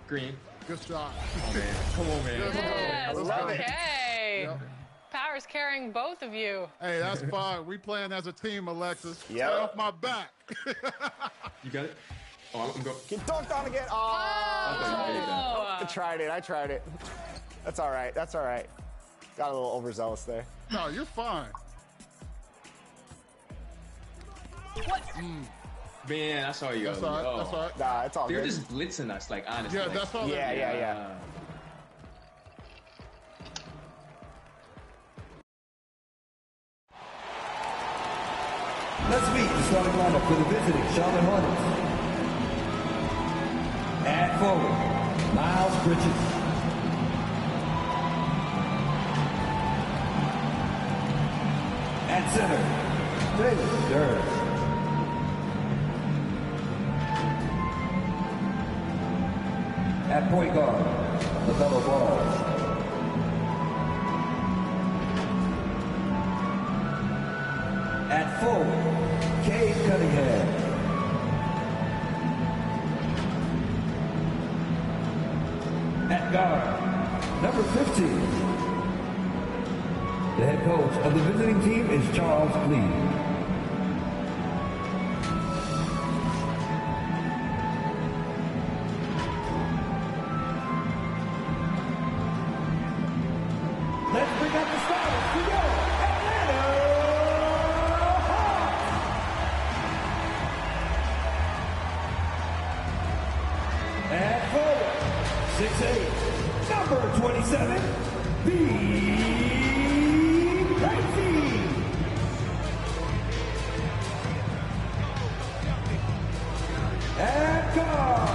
Green. Good shot. Oh, man. Come on, man. Yes, Let's go. okay. Yep. Power's carrying both of you. Hey, that's fine. We playing as a team, Alexis. Yep. Stay off my back. You got it? Oh, I'm going. Get dunked on again. Oh, I tried it. That's all right. Got a little overzealous there. No, you're fine. What? Man, that's all you got. That's all right. That's all right. Nah, it's all They're good. just blitzing us, like, honestly. Yeah, like, that's all. Yeah. Let's meet the starting lineup for the visiting Charlotte Hornets. At forward, Miles Bridges. At center, Jalen Duren. At point guard, LaMelo Ball. At forward, Cade Cunningham. At guard, number 15. The head coach of the visiting team is Charles Lee. Let's bring out the starters for your Atlanta Hawks. At forward, 6'8", number 27, B. Crazy. At guard,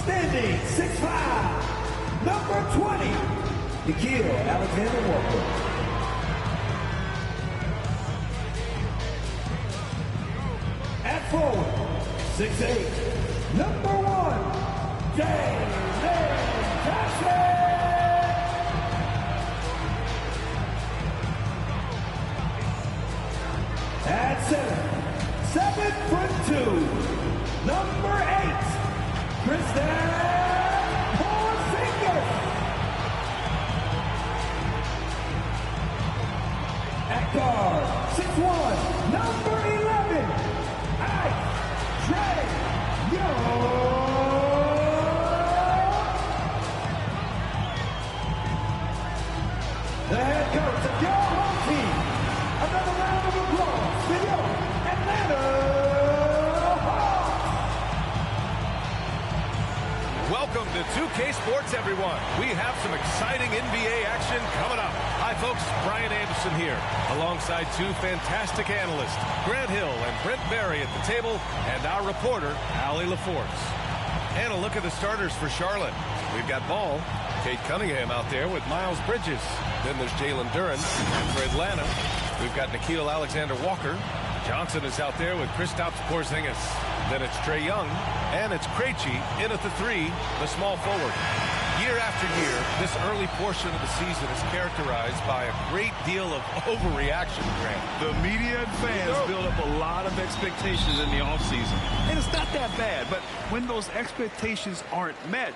standing 6'5", number 20, Nikhil Alexander-Walker. At forward, 6'8", number 1, Jalen Jackson. At center, 7'2", number 8, Kristaps Porzingis. At guard, 6'1", number 11, Trey Young. The head coach of your home team. Another round of applause for your Atlanta Hawks. Welcome to 2K Sports, everyone. We have some exciting NBA action coming up. Hi, folks. Brian Anderson here, alongside two fantastic analysts, Grant Hill and Brent Barry at the table, and our reporter, Allie LaForce. And a look at the starters for Charlotte. We've got Ball, Cade Cunningham out there with Miles Bridges. Then there's Jalen Duren. And for Atlanta, we've got Nikhil Alexander-Walker. Johnson is out there with Kristaps Porzingis. Then it's Trae Young, and it's Krejci in at the 3, the small forward. Year after year, this early portion of the season is characterized by a great deal of overreaction, Grant. The media and fans build up a lot of expectations in the offseason. And it's not that bad, but when those expectations aren't met,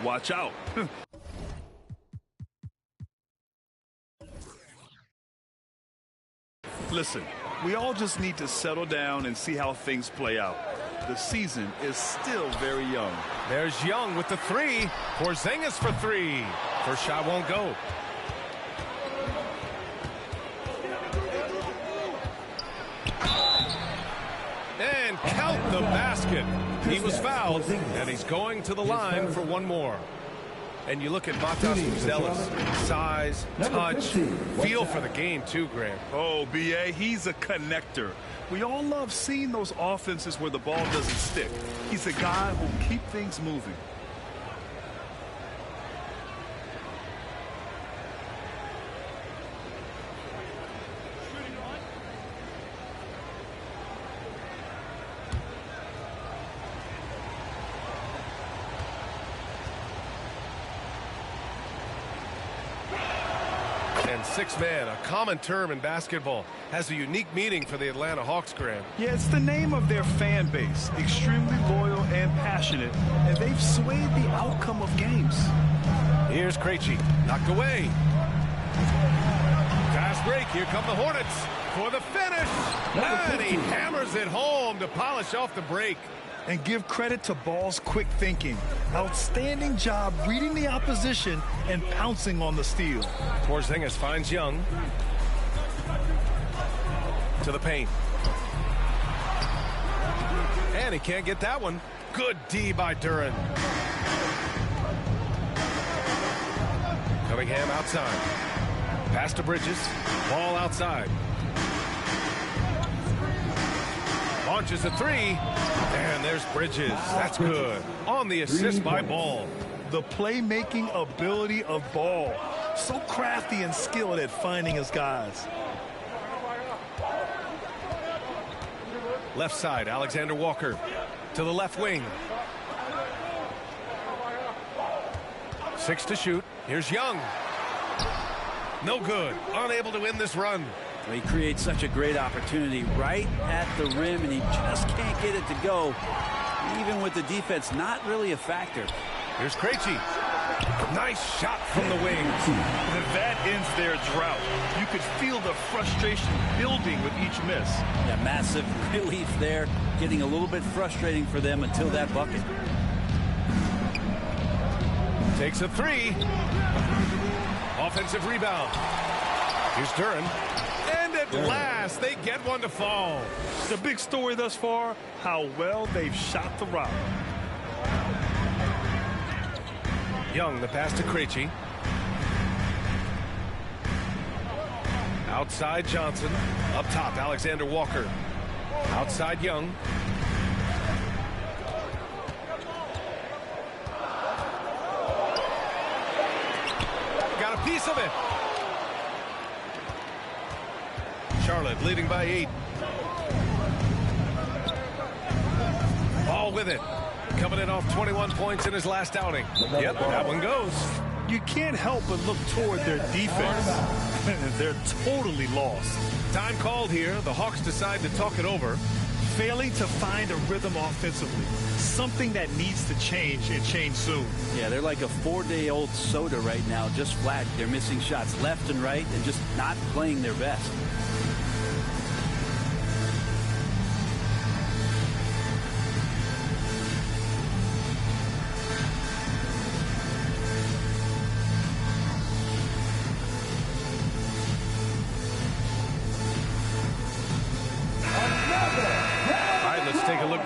watch out. Listen, we all just need to settle down and see how things play out. The season is still very young. There's Young with the 3. Porzingis for 3. First shot won't go. And count the basket. He was fouled, and he's going to the line for one more. And you look at Matas Buzelis, size, touch, feel for the game too, Grant. Oh, B.A., he's a connector. We all love seeing those offenses where the ball doesn't stick. He's a guy who will keep things moving. man, six man, a common term in basketball, has a unique meaning for the Atlanta Hawks, Grant. Yeah, it's the name of their fan base. Extremely loyal and passionate, and they've swayed the outcome of games. Here's Krejci, knocked away. Fast break, here come the Hornets for the finish. And he hammers it home to polish off the break. And give credit to Ball's quick thinking. Outstanding job reading the opposition and pouncing on the steal. Porzingis finds Young. To the paint. And he can't get that one. Good D by Duren. Cunningham outside. Pass to Bridges. Ball outside. Launches a three. And there's Bridges. That's good. On the assist by Ball. The playmaking ability of Ball. So crafty and skilled at finding his guys. Left side, Alexander Walker. To the left wing. 6 to shoot. Here's Young. No good. Unable to win this run. He creates such a great opportunity right at the rim, and he just can't get it to go. Even with the defense not really a factor. Here's Krejci. Nice shot from the wing. That ends their drought. You could feel the frustration building with each miss. Yeah, massive relief there. Getting a little bit frustrating for them until that bucket. Takes a three. Offensive rebound. Here's Duren. And at last, they get one to fall. The big story thus far, how well they've shot the rock. Young, the pass to Krejci. Outside Johnson. Up top, Alexander Walker. Outside Young. Got a piece of it. Charlotte leading by 8. Ball with it. Coming in off 21 points in his last outing. Yep, that one goes. You can't help but look toward their defense. They're totally lost. Time called here. The Hawks decide to talk it over. Failing to find a rhythm offensively. Something that needs to change and change soon. Yeah, they're like a 4-day-old soda right now, just flat. They're missing shots left and right and just not playing their best.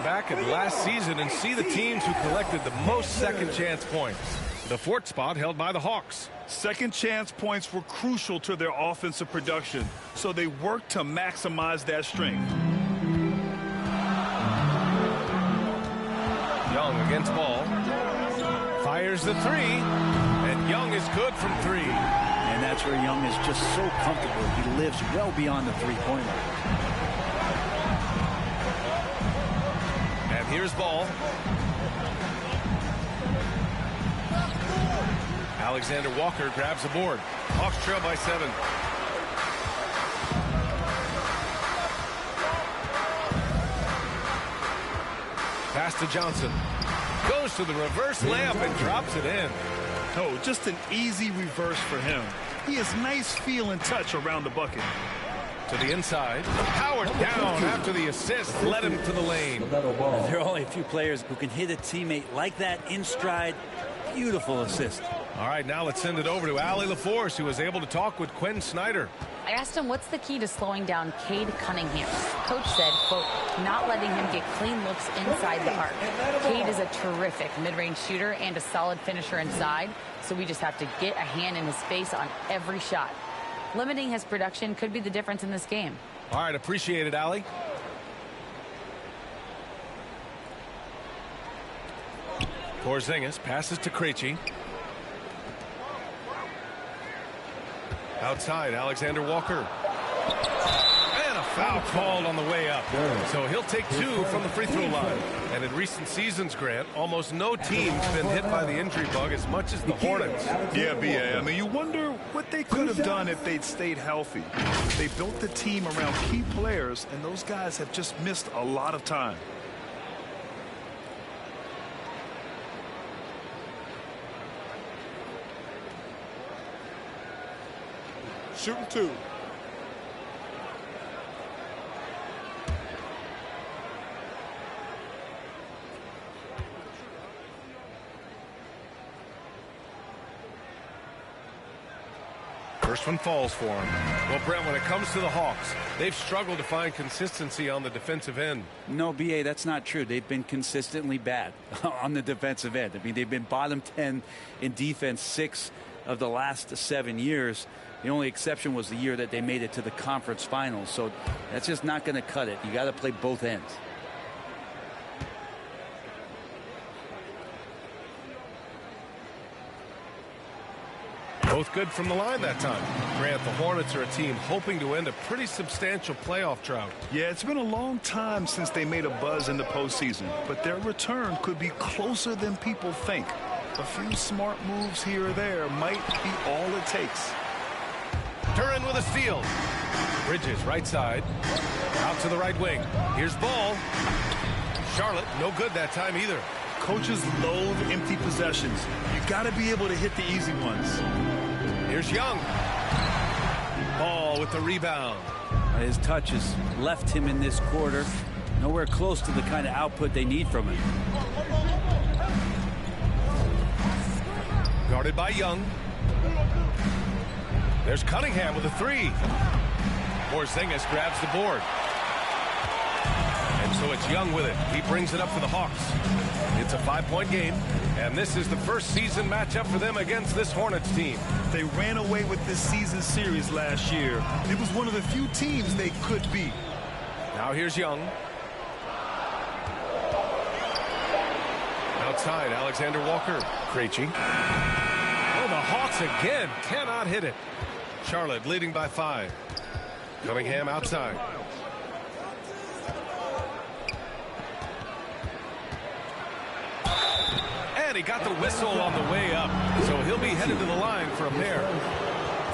Back at last season and see the teams who collected the most second chance points. The 4th spot held by the Hawks. Second chance points were crucial to their offensive production, so they worked to maximize that strength. Young against Ball. Fires the three, and Young is good from 3. And that's where Young is just so comfortable. He lives well beyond the three-point line. Here's Ball. Alexander Walker grabs the board. Hawks trail by 7. Pass to Johnson. Goes to the reverse layup and drops it in. Oh, just an easy reverse for him. He has nice feel and touch around the bucket. To the inside. Howard down after the assist. Led him to the lane. There are only a few players who can hit a teammate like that in stride. Beautiful assist. All right, now let's send it over to Allie LaForce, who was able to talk with Quinn Snyder. I asked him what's the key to slowing down Cade Cunningham. Coach said, quote, not letting him get clean looks inside the arc. Cade is a terrific mid-range shooter and a solid finisher inside, so we just have to get a hand in his face on every shot. Limiting his production could be the difference in this game. All right, appreciate it, Allie. Porzingis passes to Krejci. Outside, Alexander Walker. And a Foul called on the way up. So he'll take 2 from the free throw line. And in recent seasons, Grant, almost no team's been hit by the injury bug as much as the Hornets. Yeah, B.A. I mean, you wonder what they could have done if they'd stayed healthy. They built the team around key players, and those guys have just missed a lot of time. Shooting 2. First one falls for him. Well, Brent, when it comes to the Hawks, they've struggled to find consistency on the defensive end. No, B.A., that's not true. They've been consistently bad on the defensive end. I mean, they've been bottom 10 in defense 6 of the last 7 years. The only exception was the year that they made it to the conference finals. So that's just not going to cut it. You got to play both ends. Both good from the line that time. Grant, the Hornets are a team hoping to end a pretty substantial playoff drought. Yeah, it's been a long time since they made a buzz in the postseason, but their return could be closer than people think. A few smart moves here or there might be all it takes. Duran with a steal. Bridges right side. Out to the right wing. Here's Ball. Charlotte, no good that time either. Coaches loathe empty possessions. You got to be able to hit the easy ones. Here's Young. Ball with the rebound. His touch has left him in this quarter. Nowhere close to the kind of output they need from him. Guarded by Young. There's Cunningham with a 3. Porzingis grabs the board. And so it's Young with it. He brings it up for the Hawks. It's a 5-point game, and this is the first season matchup for them against this Hornets team. They ran away with this season series last year. It was one of the few teams they could beat. Now here's Young. Outside, Alexander Walker. Krejci. Oh, the Hawks again cannot hit it. Charlotte leading by 5. Cunningham outside. And he got the whistle on the way up. So he'll be headed to the line for a pair.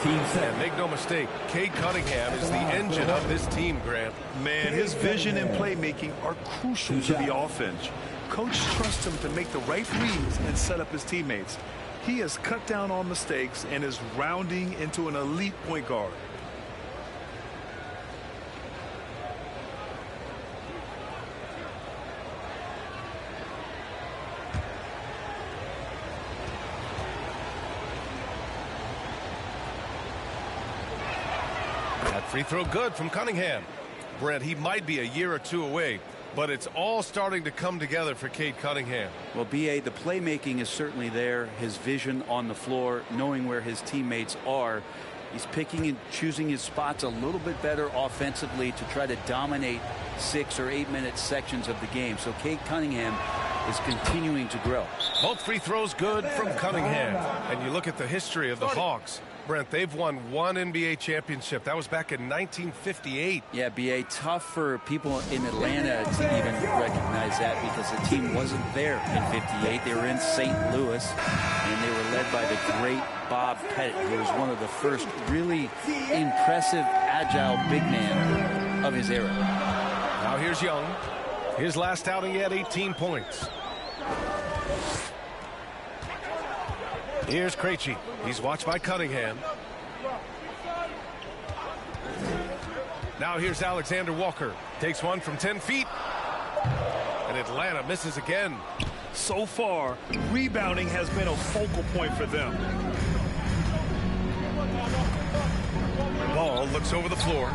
And make no mistake, Cade Cunningham is the engine of this team, Grant. Man, his vision and playmaking are crucial to the offense. Coach trusts him to make the right reads and set up his teammates. He has cut down on mistakes and is rounding into an elite point guard. That free throw good from Cunningham. Brent, he might be a year or 2 away, but it's all starting to come together for Cade Cunningham. Well, B.A., the playmaking is certainly there. His vision on the floor, knowing where his teammates are. He's picking and choosing his spots a little bit better offensively to try to dominate 6 or 8 minute sections of the game. So Cade Cunningham is continuing to grow. Both free throws good from Cunningham. And you look at the history of the Hawks. Brent, they've won 1 NBA championship. That was back in 1958. Yeah, B.A., tough for people in Atlanta to even recognize that because the team wasn't there in 58. They were in St. Louis, and they were led by the great Bob Pettit, who was one of the first really impressive, agile big man of his era. Now here's Young. His last outing, he had 18 points. Here's Krejci. He's watched by Cunningham. Now here's Alexander Walker. Takes one from 10 feet. And Atlanta misses again. So far, rebounding has been a focal point for them. Ball looks over the floor.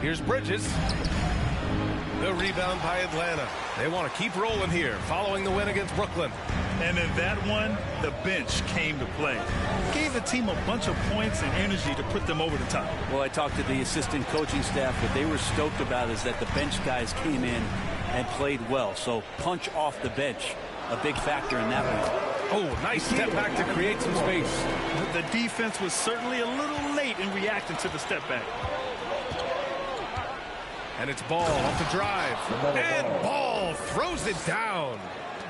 Here's Bridges. The rebound by Atlanta. They want to keep rolling here following the win against Brooklyn. And in that one, the bench came to play. Gave the team a bunch of points and energy to put them over the top. Well, I talked to the assistant coaching staff. What they were stoked about is that the bench guys came in and played well. So punch off the bench, a big factor in that one. Oh, nice step back to create some space. The defense was certainly a little late in reacting to the step back. And it's Ball off the drive. And Ball throws it down.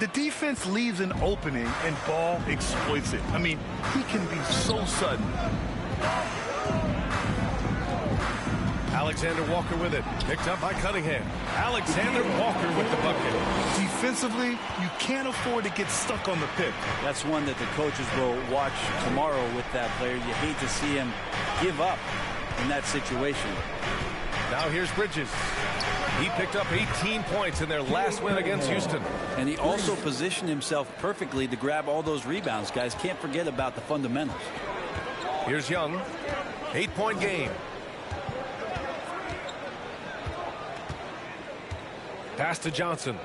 The defense leaves an opening, and Ball exploits it. I mean, he can be so sudden. Alexander Walker with it. Picked up by Cunningham. Alexander Walker with the bucket. Defensively, you can't afford to get stuck on the pick. That's one that the coaches will watch tomorrow with that player. You hate to see him give up in that situation. Now here's Bridges. He picked up 18 points in their last win against Houston. And he also positioned himself perfectly to grab all those rebounds. Guys, can't forget about the fundamentals. Here's Young. 8-point game. Pass to Johnson.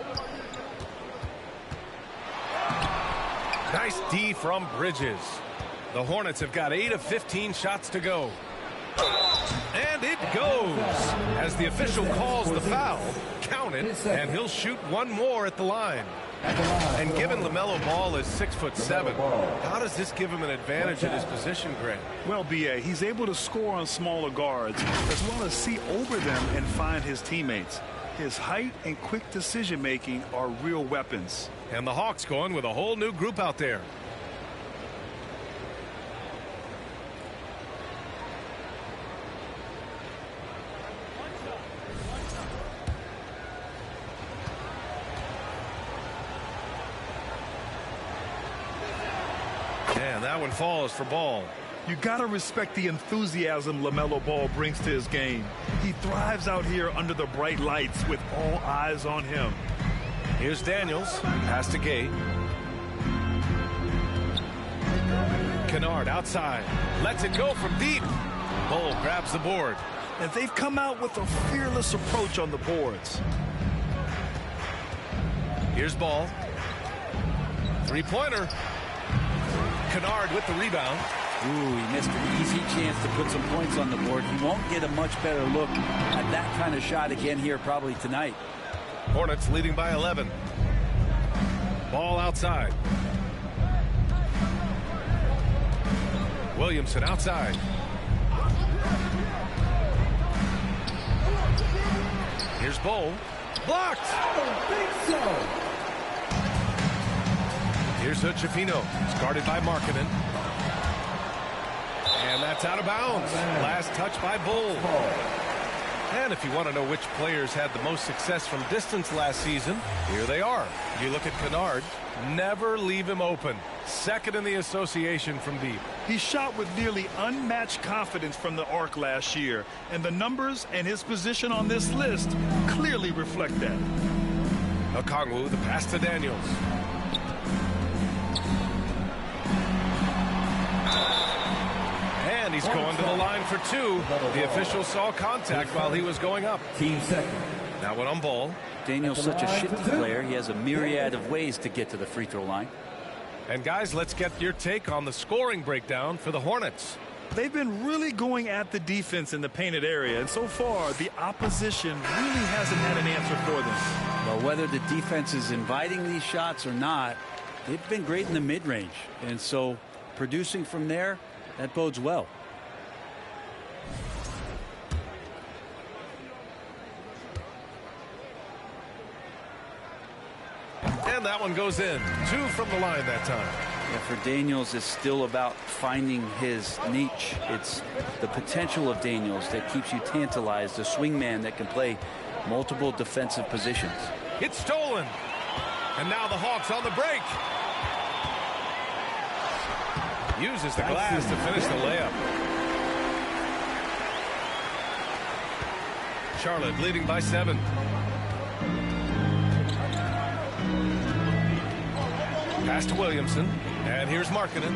Nice D from Bridges. The Hornets have got 8 of 15 shots to go. And it goes as the official calls the foul. Count it, and he'll shoot one more at the line. And given LaMelo Ball is 6'7", how does this give him an advantage in his position, Grant? Well, B.A., he's able to score on smaller guards as well as see over them and find his teammates. His height and quick decision-making are real weapons. And the Hawks going with a whole new group out there. And that one falls for Ball. You gotta respect the enthusiasm LaMelo Ball brings to his game. He thrives out here under the bright lights with all eyes on him. Here's Daniels. Pass to Gay. Kennard outside. Lets it go from deep. Ball grabs the board. And they've come out with a fearless approach on the boards. Here's Ball. Three-pointer. Kennard with the rebound. Ooh, he missed an easy chance to put some points on the board. He won't get a much better look at that kind of shot again here probably tonight. Hornets leading by 11. Ball outside. Williamson outside. Here's Bol. Blocked. Here's Hood-Schifino. It's guarded by Markkanen. And that's out of bounds. Last touch by Bol. And if you want to know which players had the most success from distance last season, here they are. You look at Kennard. Never leave him open. Second in the association from deep. He shot with nearly unmatched confidence from the arc last year. And the numbers and his position on this list clearly reflect that. Okongwu, the pass to Daniels. And he's going to the line for two. The official saw contact while he was going up. Team second. Now one on Ball. Daniel's such a shifty player. He has a myriad of ways to get to the free throw line. And guys, let's get your take on the scoring breakdown for the Hornets. They've been really going at the defense in the painted area, and so far the opposition really hasn't had an answer for them. Well, whether the defense is inviting these shots or not, they've been great in the mid-range, and so producing from there, that bodes well. And that one goes in. Two from the line that time. Yeah, for Daniels, it's still about finding his niche. It's the potential of Daniels that keeps you tantalized, a swingman that can play multiple defensive positions. It's stolen. And now the Hawks on the break. Uses the glass to finish the layup. Charlotte leading by 7. Pass to Williamson. And here's Markkanen.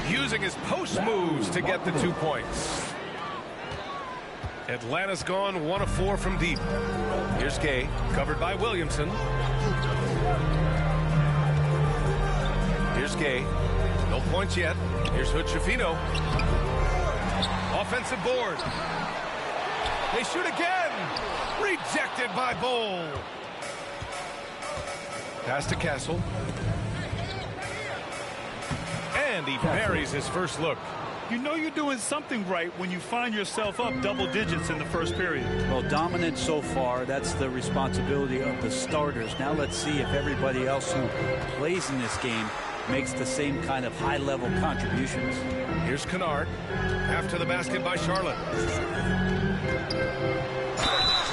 Using his post moves to get the 2 points. Atlanta's gone 1 of 4 from deep. Here's Gay, covered by Williamson. Here's Gay. No points yet. Here's Hood-Schifino. Offensive board. They shoot again. Rejected by Bol. Pass to Castle. And And he buries his first look. You know you're doing something right when you find yourself up double digits in the first period. Well, dominant so far. That's the responsibility of the starters. Now let's see if everybody else who plays in this game makes the same kind of high-level contributions. Here's Kennard. After the basket by Charlotte.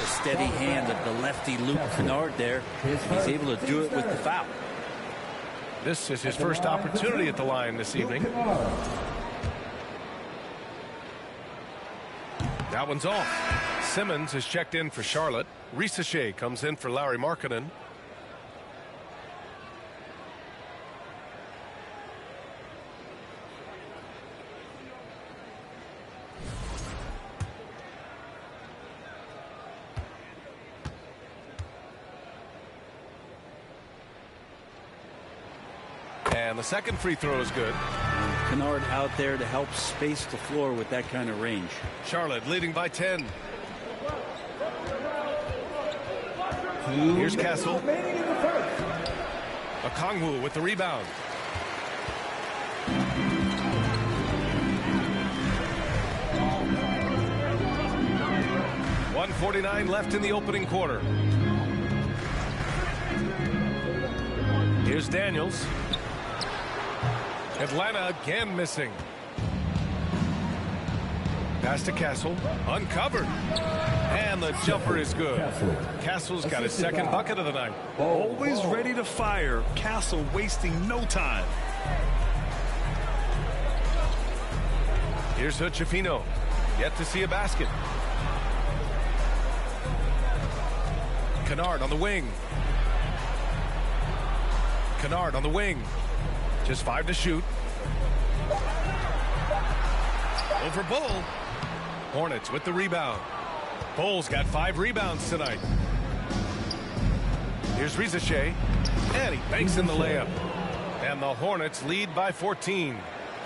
A steady hand of the lefty Luke Kennard there. He's able to do it with the foul. This is his first opportunity at the line this evening. That one's off. Simmons is checked in for Charlotte. Risachet comes in for Larry Markkinen. And the second free throw is good. Kennard out there to help space the floor with that kind of range. Charlotte leading by 10. Here's Castle. Okongwu with the rebound. .149 left in the opening quarter. Here's Daniels. Atlanta again missing. Pass to Castle. Uncovered. And the jumper is good. Castle's got his second bucket of the night. Always ready to fire. Castle wasting no time. Here's Hood-Schifino. Yet to see a basket. Kennard on the wing. Kennard on the wing. Just 5 to shoot. Over Bull. Hornets with the rebound. Bull's got 5 rebounds tonight. Here's Risachet. And he banks in the layup. And the Hornets lead by 14.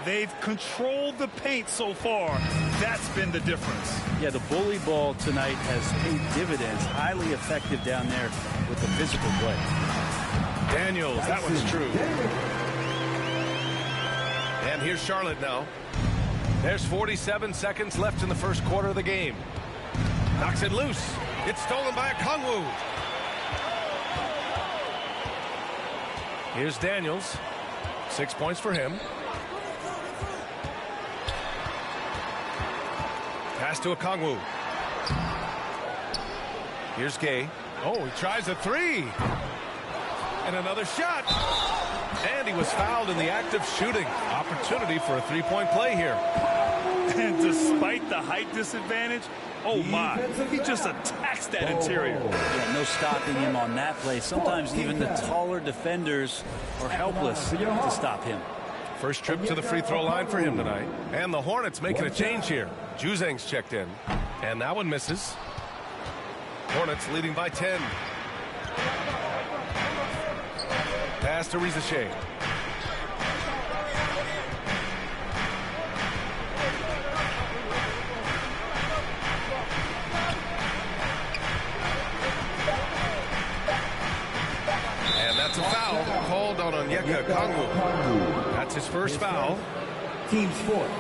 They've controlled the paint so far. That's been the difference. Yeah, the bully ball tonight has paid dividends. Highly effective down there with the physical play. Daniels, that one's true. And here's Charlotte now. There's 47 seconds left in the first quarter of the game. Knocks it loose. It's stolen by Okongwu. Here's Daniels. 6 points for him. Pass to Okongwu. Here's Gay. Oh, he tries a 3. And another shot. And he was fouled in the act of shooting. Opportunity for a three-point play here. And despite the height disadvantage, oh my, he just attacks that interior. Yeah, no stopping him on that play. Sometimes even the taller defenders are helpless to stop him. First trip to the free throw line for him tonight. And the Hornets making a change here. Juzang's checked in. And that one misses. Hornets leading by 10. Pass to Risachet. And that's a foul called on Onyeka Okongwu. That's his first foul. Team sport.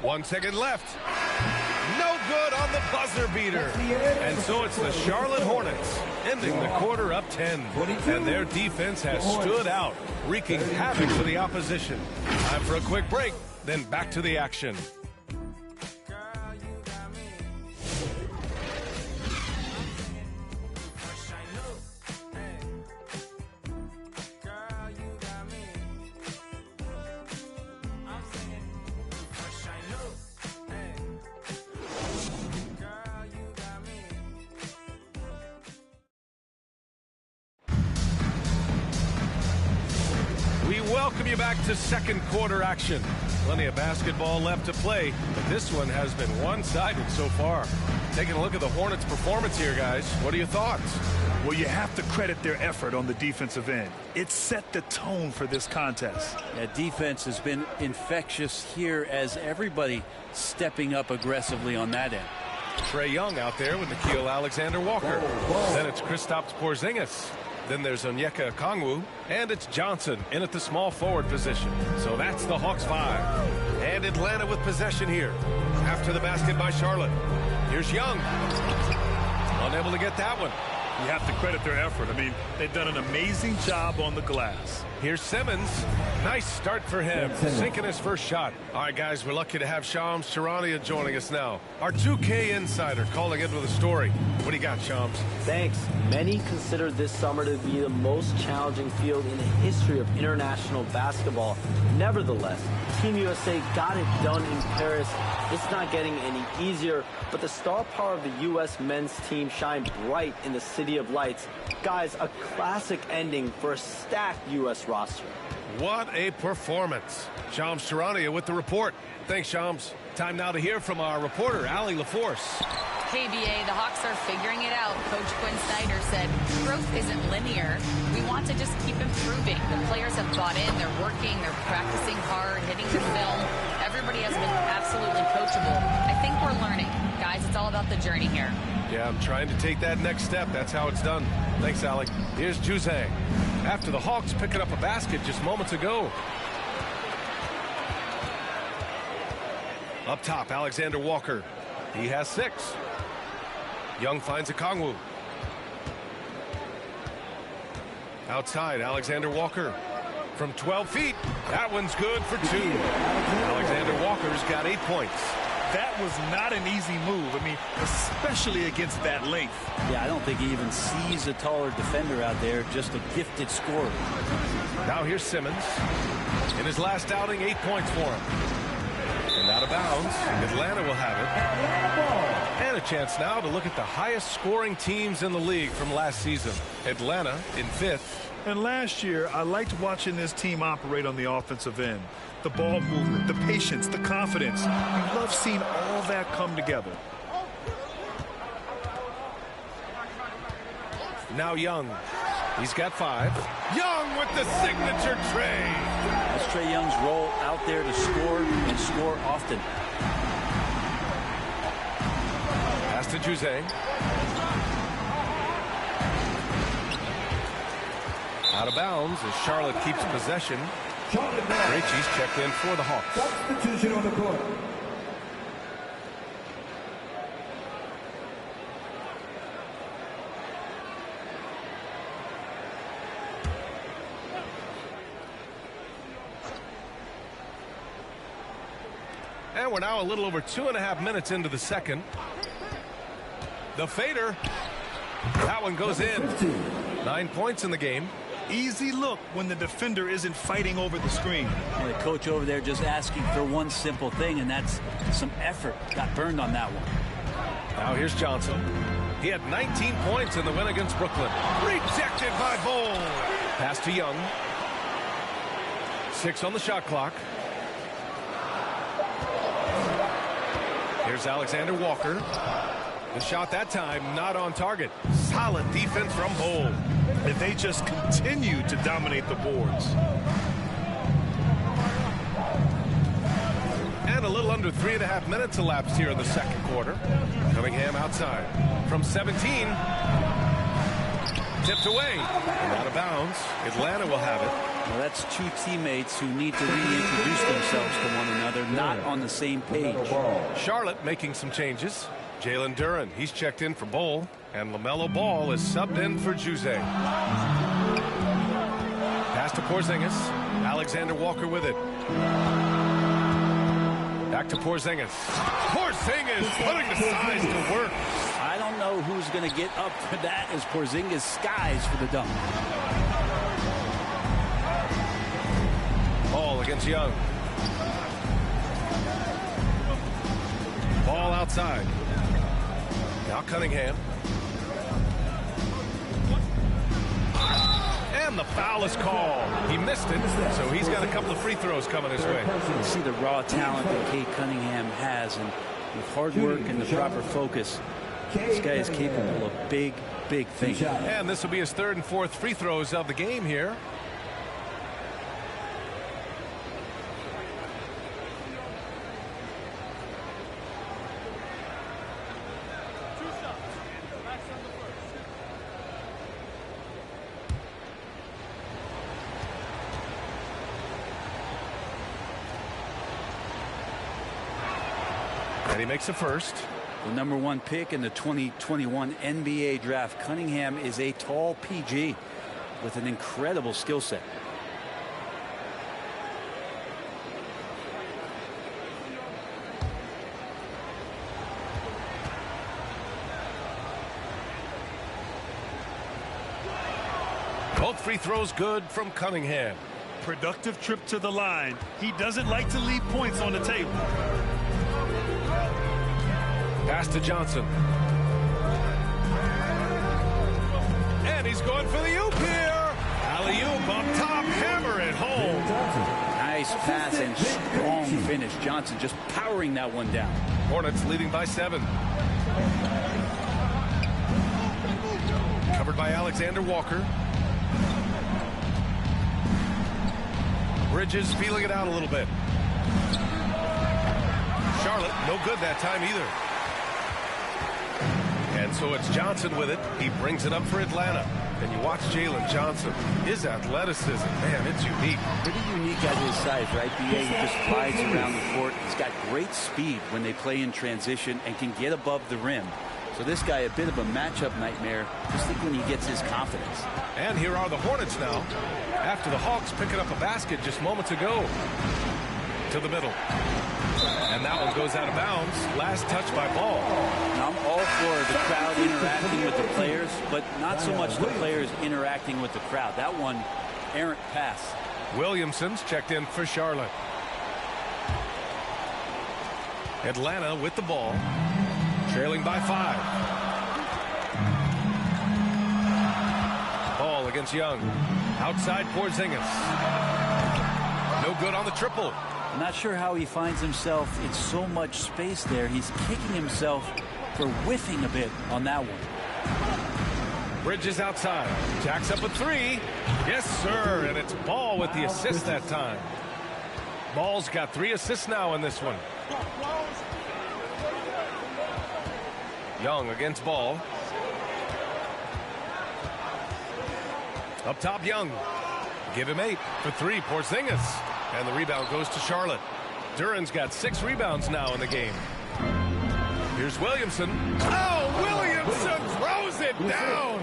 One second left. No good on the buzzer beater. And so it's the Charlotte Hornets ending the quarter up 10. And their defense has stood out, wreaking havoc for the opposition. Time for a quick break, then back to the action. Welcome you back to second quarter action. Plenty of basketball left to play, but this one has been one-sided so far. Taking a look at the Hornets' performance here, guys. What are your thoughts? Well, you have to credit their effort on the defensive end. It set the tone for this contest. Yeah, defense has been infectious here as everybody stepping up aggressively on that end. Trae Young out there with Nickeil Alexander-Walker. Then it's Kristaps Porzingis. Then there's Onyeka Okongwu. And it's Johnson in at the small forward position. So that's the Hawks 5. And Atlanta with possession here. After the basket by Charlotte. Here's Young. Unable to get that one. You have to credit their effort. I mean, they've done an amazing job on the glass. Here's Simmons. Nice start for him. Sinking his first shot. All right, guys, we're lucky to have Shams Charania joining us now. Our 2K insider calling in with a story. What do you got, Shams? Thanks. Many consider this summer to be the most challenging field in the history of international basketball. Nevertheless, Team USA got it done in Paris. It's not getting any easier, but the star power of the U.S. men's team shined bright in the City of Lights. Guys, a classic ending for a stacked U.S. roster. What a performance. Shams Charania with the report. Thanks, Shams. Time now to hear from our reporter, Allie LaForce. Hey, BA, the Hawks are figuring it out. Coach Quinn Snyder said, growth isn't linear. We want to just keep improving. The players have bought in. They're working. They're practicing hard, hitting the film. Everybody has been absolutely coachable. I think we're learning. Guys, it's all about the journey here. Yeah, I'm trying to take that next step. That's how it's done. Thanks, Allie. Here's Juzang. After the Hawks picking up a basket just moments ago. Up top, Alexander Walker. He has 6. Young finds Okongwu. Outside, Alexander Walker. From 12 feet, that one's good for 2. Alexander Walker's got 8 points. That was not an easy move. I mean, especially against that length. Yeah, I don't think he even sees a taller defender out there, just a gifted scorer. Now here's Simmons. In his last outing, 8 points for him. And out of bounds, Atlanta will have it. And a chance now to look at the highest scoring teams in the league from last season. Atlanta in 5th. And last year, I liked watching this team operate on the offensive end. The ball movement, the patience, the confidence. You love seeing all that come together. Now Young. He's got 5. Young with the signature tray. That's Trae Young's role out there to score and score often. Pass to Juzang. Out of bounds as Charlotte keeps possession. Krejci's checked in for the Hawks. Substitution on the court. And we're now a little over 2.5 minutes into the second. The fader. That one goes in. 9 points in the game. Easy look when the defender isn't fighting over the screen. And the coach over there just asking for one simple thing, and that's some effort. Got burned on that one. Now here's Johnson. He had 19 points in the win against Brooklyn. Rejected by Bol. Pass to Young. 6 on the shot clock. Here's Alexander Walker. The shot that time not on target. Solid defense from Bol. And they just continue to dominate the boards. And a little under 3.5 minutes elapsed here in the second quarter. Cunningham outside. From 17. Tipped away. And out of bounds. Atlanta will have it. Well, that's 2 teammates who need to reintroduce themselves to one another, not on the same page. Charlotte making some changes. Jalen Duren, he's checked in for Bol. And LaMelo Ball is subbed in for Juzang. Pass to Porzingis. Alexander Walker with it. Back to Porzingis. Porzingis putting the size to work. I don't know who's going to get up for that as Porzingis skies for the dunk. Ball against Young. Ball outside. Now Cunningham. And the foul is called. He missed it, so he's got a couple of free throws coming his way. You see the raw talent that Cade Cunningham has, and with hard work and the proper focus, This guy is capable of big, big things. And this will be his third and fourth free throws of the game here. And he makes a first. The #1 pick in the 2021 NBA draft. Cunningham is a tall PG with an incredible skill set. Both free throws good from Cunningham. Productive trip to the line. He doesn't like to leave points on the table. Pass to Johnson. And he's going for the oop here. Alley-oop up top, hammer it home. Nice pass and strong finish. Johnson just powering that one down. Hornets leading by 7. Covered by Alexander Walker. Bridges feeling it out a little bit. Charlotte, no good that time either. And so it's Johnson with it. He brings it up for Atlanta. And you watch Jalen Johnson. His athleticism, man, it's unique. Pretty unique at his size, right, B.A.? He just glides around the court. He's got great speed when they play in transition and can get above the rim. So this guy, a bit of a matchup nightmare, just think when he gets his confidence. And here are the Hornets now. After the Hawks picking up a basket just moments ago. To the middle. And that one goes out of bounds. Last touch by Ball. Now, I'm all for the crowd interacting with the players, but not so much the players interacting with the crowd. That one, errant pass. Williamson's checked in for Charlotte. Atlanta with the ball. Trailing by 5. Ball against Young. Outside Porzingis. No good on the triple. I'm not sure how he finds himself in so much space there. He's kicking himself for whiffing a bit on that one. Bridges outside. Jacks up a 3. Yes, sir. And it's Ball with the assist that time. Ball's got 3 assists now in this one. Young against Ball. Up top, Young. Give him 8 for 3. Porzingis. And the rebound goes to Charlotte. Duran's got 6 rebounds now in the game. Here's Williamson. Oh, Williamson throws it down.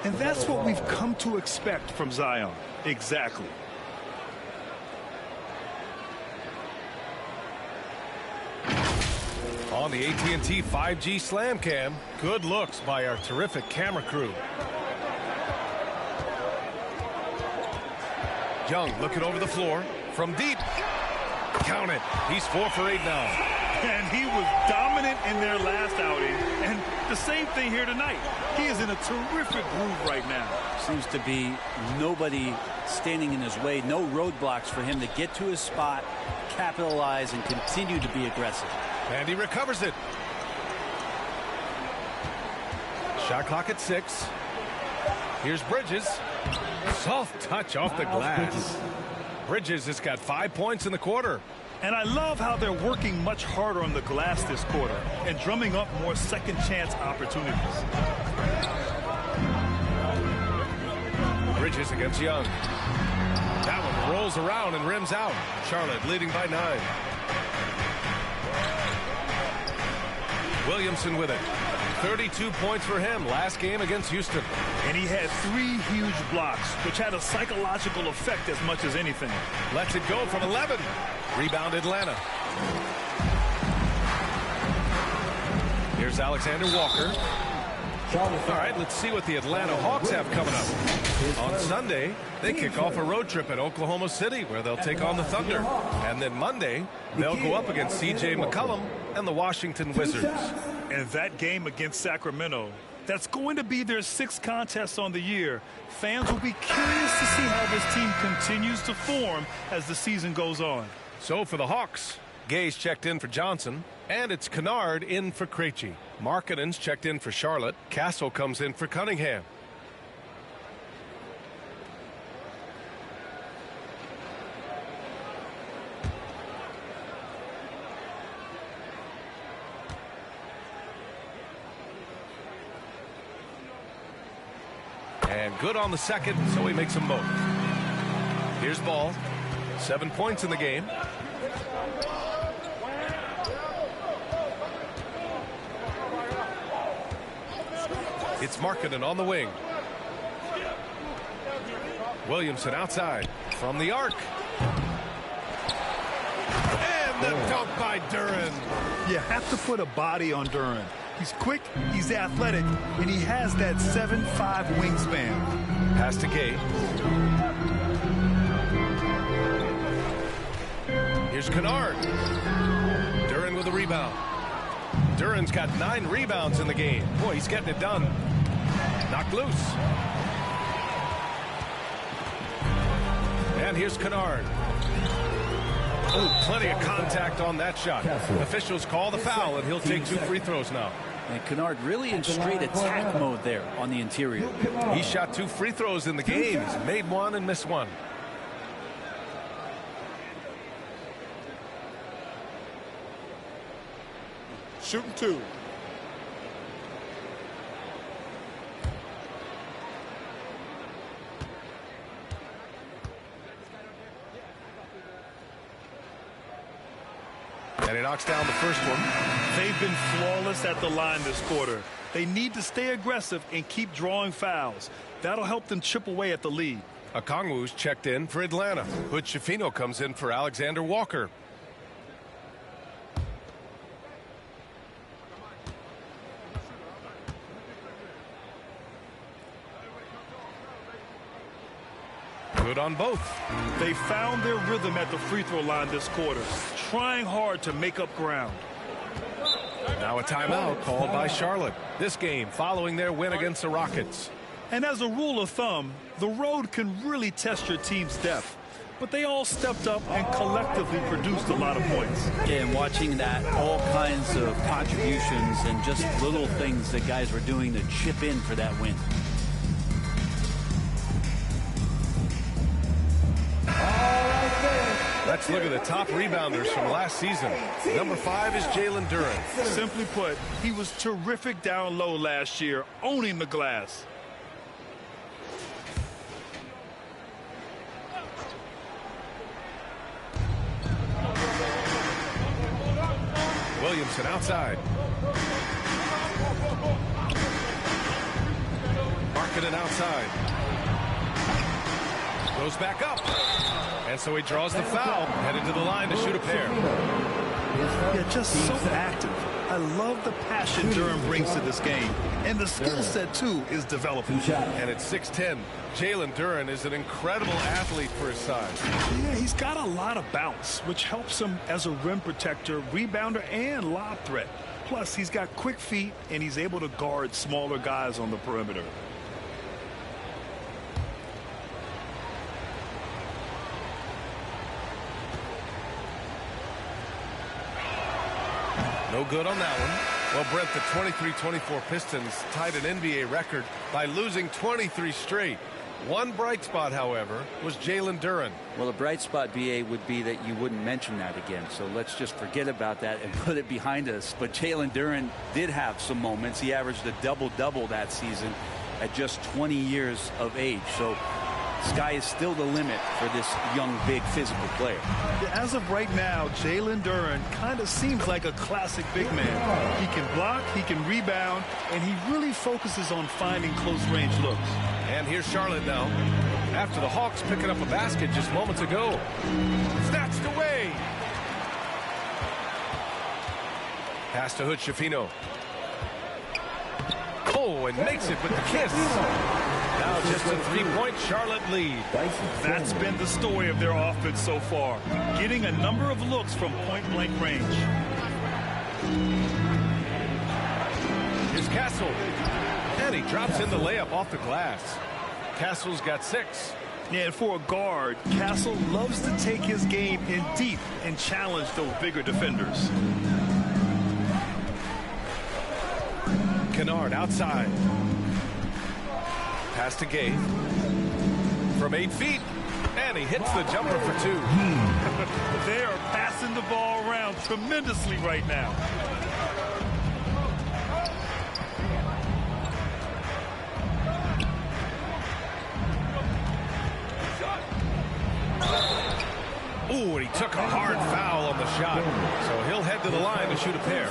And that's what we've come to expect from Zion. Exactly. On the AT&T 5G Slam Cam. Good looks by our terrific camera crew. Young looking over the floor. From deep. Count it. He's 4 for 8 now. And he was dominant in their last outing. And the same thing here tonight. He is in a terrific groove right now. Seems to be nobody standing in his way. No roadblocks for him to get to his spot, capitalize, and continue to be aggressive. And he recovers it. Shot clock at 6. Here's Bridges. Soft touch off the glass. Bridges has got 5 points in the quarter. And I love how they're working much harder on the glass this quarter and drumming up more second chance opportunities. Bridges against Young. That one rolls around and rims out. Charlotte leading by 9. Williamson with it. 32 points for him last game against Houston. And he had 3 huge blocks, which had a psychological effect as much as anything. Lets it go from 11. Rebound Atlanta. Here's Alexander Walker. All right, let's see what the Atlanta Hawks have coming up. On Sunday, they kick off a road trip at Oklahoma City where they'll take on the Thunder. And then Monday, they'll go up against C.J. McCollum and the Washington Wizards. And that game against Sacramento, that's going to be their 6th contest on the year. Fans will be curious to see how this team continues to form as the season goes on. So for the Hawks, Gay's checked in for Johnson, and it's Kennard in for Krejci. Markkanen's checked in for Charlotte. Castle comes in for Cunningham. And good on the second, so he makes them both. Here's Ball. 7 points in the game. It's Markkanen on the wing. Williamson outside from the arc. And the dunk by Duren. You have to put a body on Duren. He's quick, he's athletic, and he has that 7'5" wingspan. Pass to Gay. Here's Kennard. Duren with a rebound. Duren's got 9 rebounds in the game. Boy, he's getting it done. Knocked loose. And here's Kennard. Oh, plenty of contact on that shot. Officials call the foul, and he'll take 2 free throws now. And Kennard really in straight attack mode there on the interior. He shot 2 free throws in the game. He's made 1 and missed 1. Shooting 2. And he knocks down the first one. They've been flawless at the line this quarter. They need to stay aggressive and keep drawing fouls. That'll help them chip away at the lead. Okongwu's checked in for Atlanta. Hood-Schifino comes in for Alexander Walker. Good on both. They found their rhythm at the free throw line this quarter, trying hard to make up ground. Now a timeout called by Charlotte. This game following their win against the Rockets. And as a rule of thumb, the road can really test your team's depth. But they all stepped up and collectively produced a lot of points. Yeah, and watching that, all kinds of contributions and just little things that guys were doing to chip in for that win. Let's look at the top rebounders from last season. Number 5 is Jalen Duren. Simply put, he was terrific down low last year, owning the glass. Williamson outside. Markkanen outside. Goes back up. And so he draws the foul, headed to the line to shoot a pair. Yeah, just so active. I love the passion Duren brings to this game. And the skill set, too, is developing. And at 6'10", Jalen Duren is an incredible athlete for his size. Yeah, he's got a lot of bounce, which helps him as a rim protector, rebounder, and lob threat. Plus, he's got quick feet, and he's able to guard smaller guys on the perimeter. No good on that one. Well, Brent, the 23-24 Pistons tied an NBA record by losing 23 straight. One bright spot, however, was Jalen Duren. Well, a bright spot, BA, would be that you wouldn't mention that again. So let's just forget about that and put it behind us. But Jalen Duren did have some moments. He averaged a double-double that season at just 20 years of age. So sky is still the limit for this young, big, physical player. As of right now, Jalen Duren kind of seems like a classic big man. He can block, he can rebound, and he really focuses on finding close-range looks. And here's Charlotte now. After the Hawks picking up a basket just moments ago. Snatched away. Pass to Hood-Schifino. Oh, and makes it with the kiss. Now just a 3-point Charlotte lead. That's been the story of their offense so far, getting a number of looks from point-blank range. Here's Castle. And he drops in the layup off the glass. Castle's got 6. Yeah, and for a guard, Castle loves to take his game in deep and challenge those bigger defenders. Kennard outside. Pass to Gay. From 8 feet. And he hits the jumper for 2. They are passing the ball around tremendously right now. Ooh, and he took a hard foul on the shot. So he'll head to the line to shoot a pair.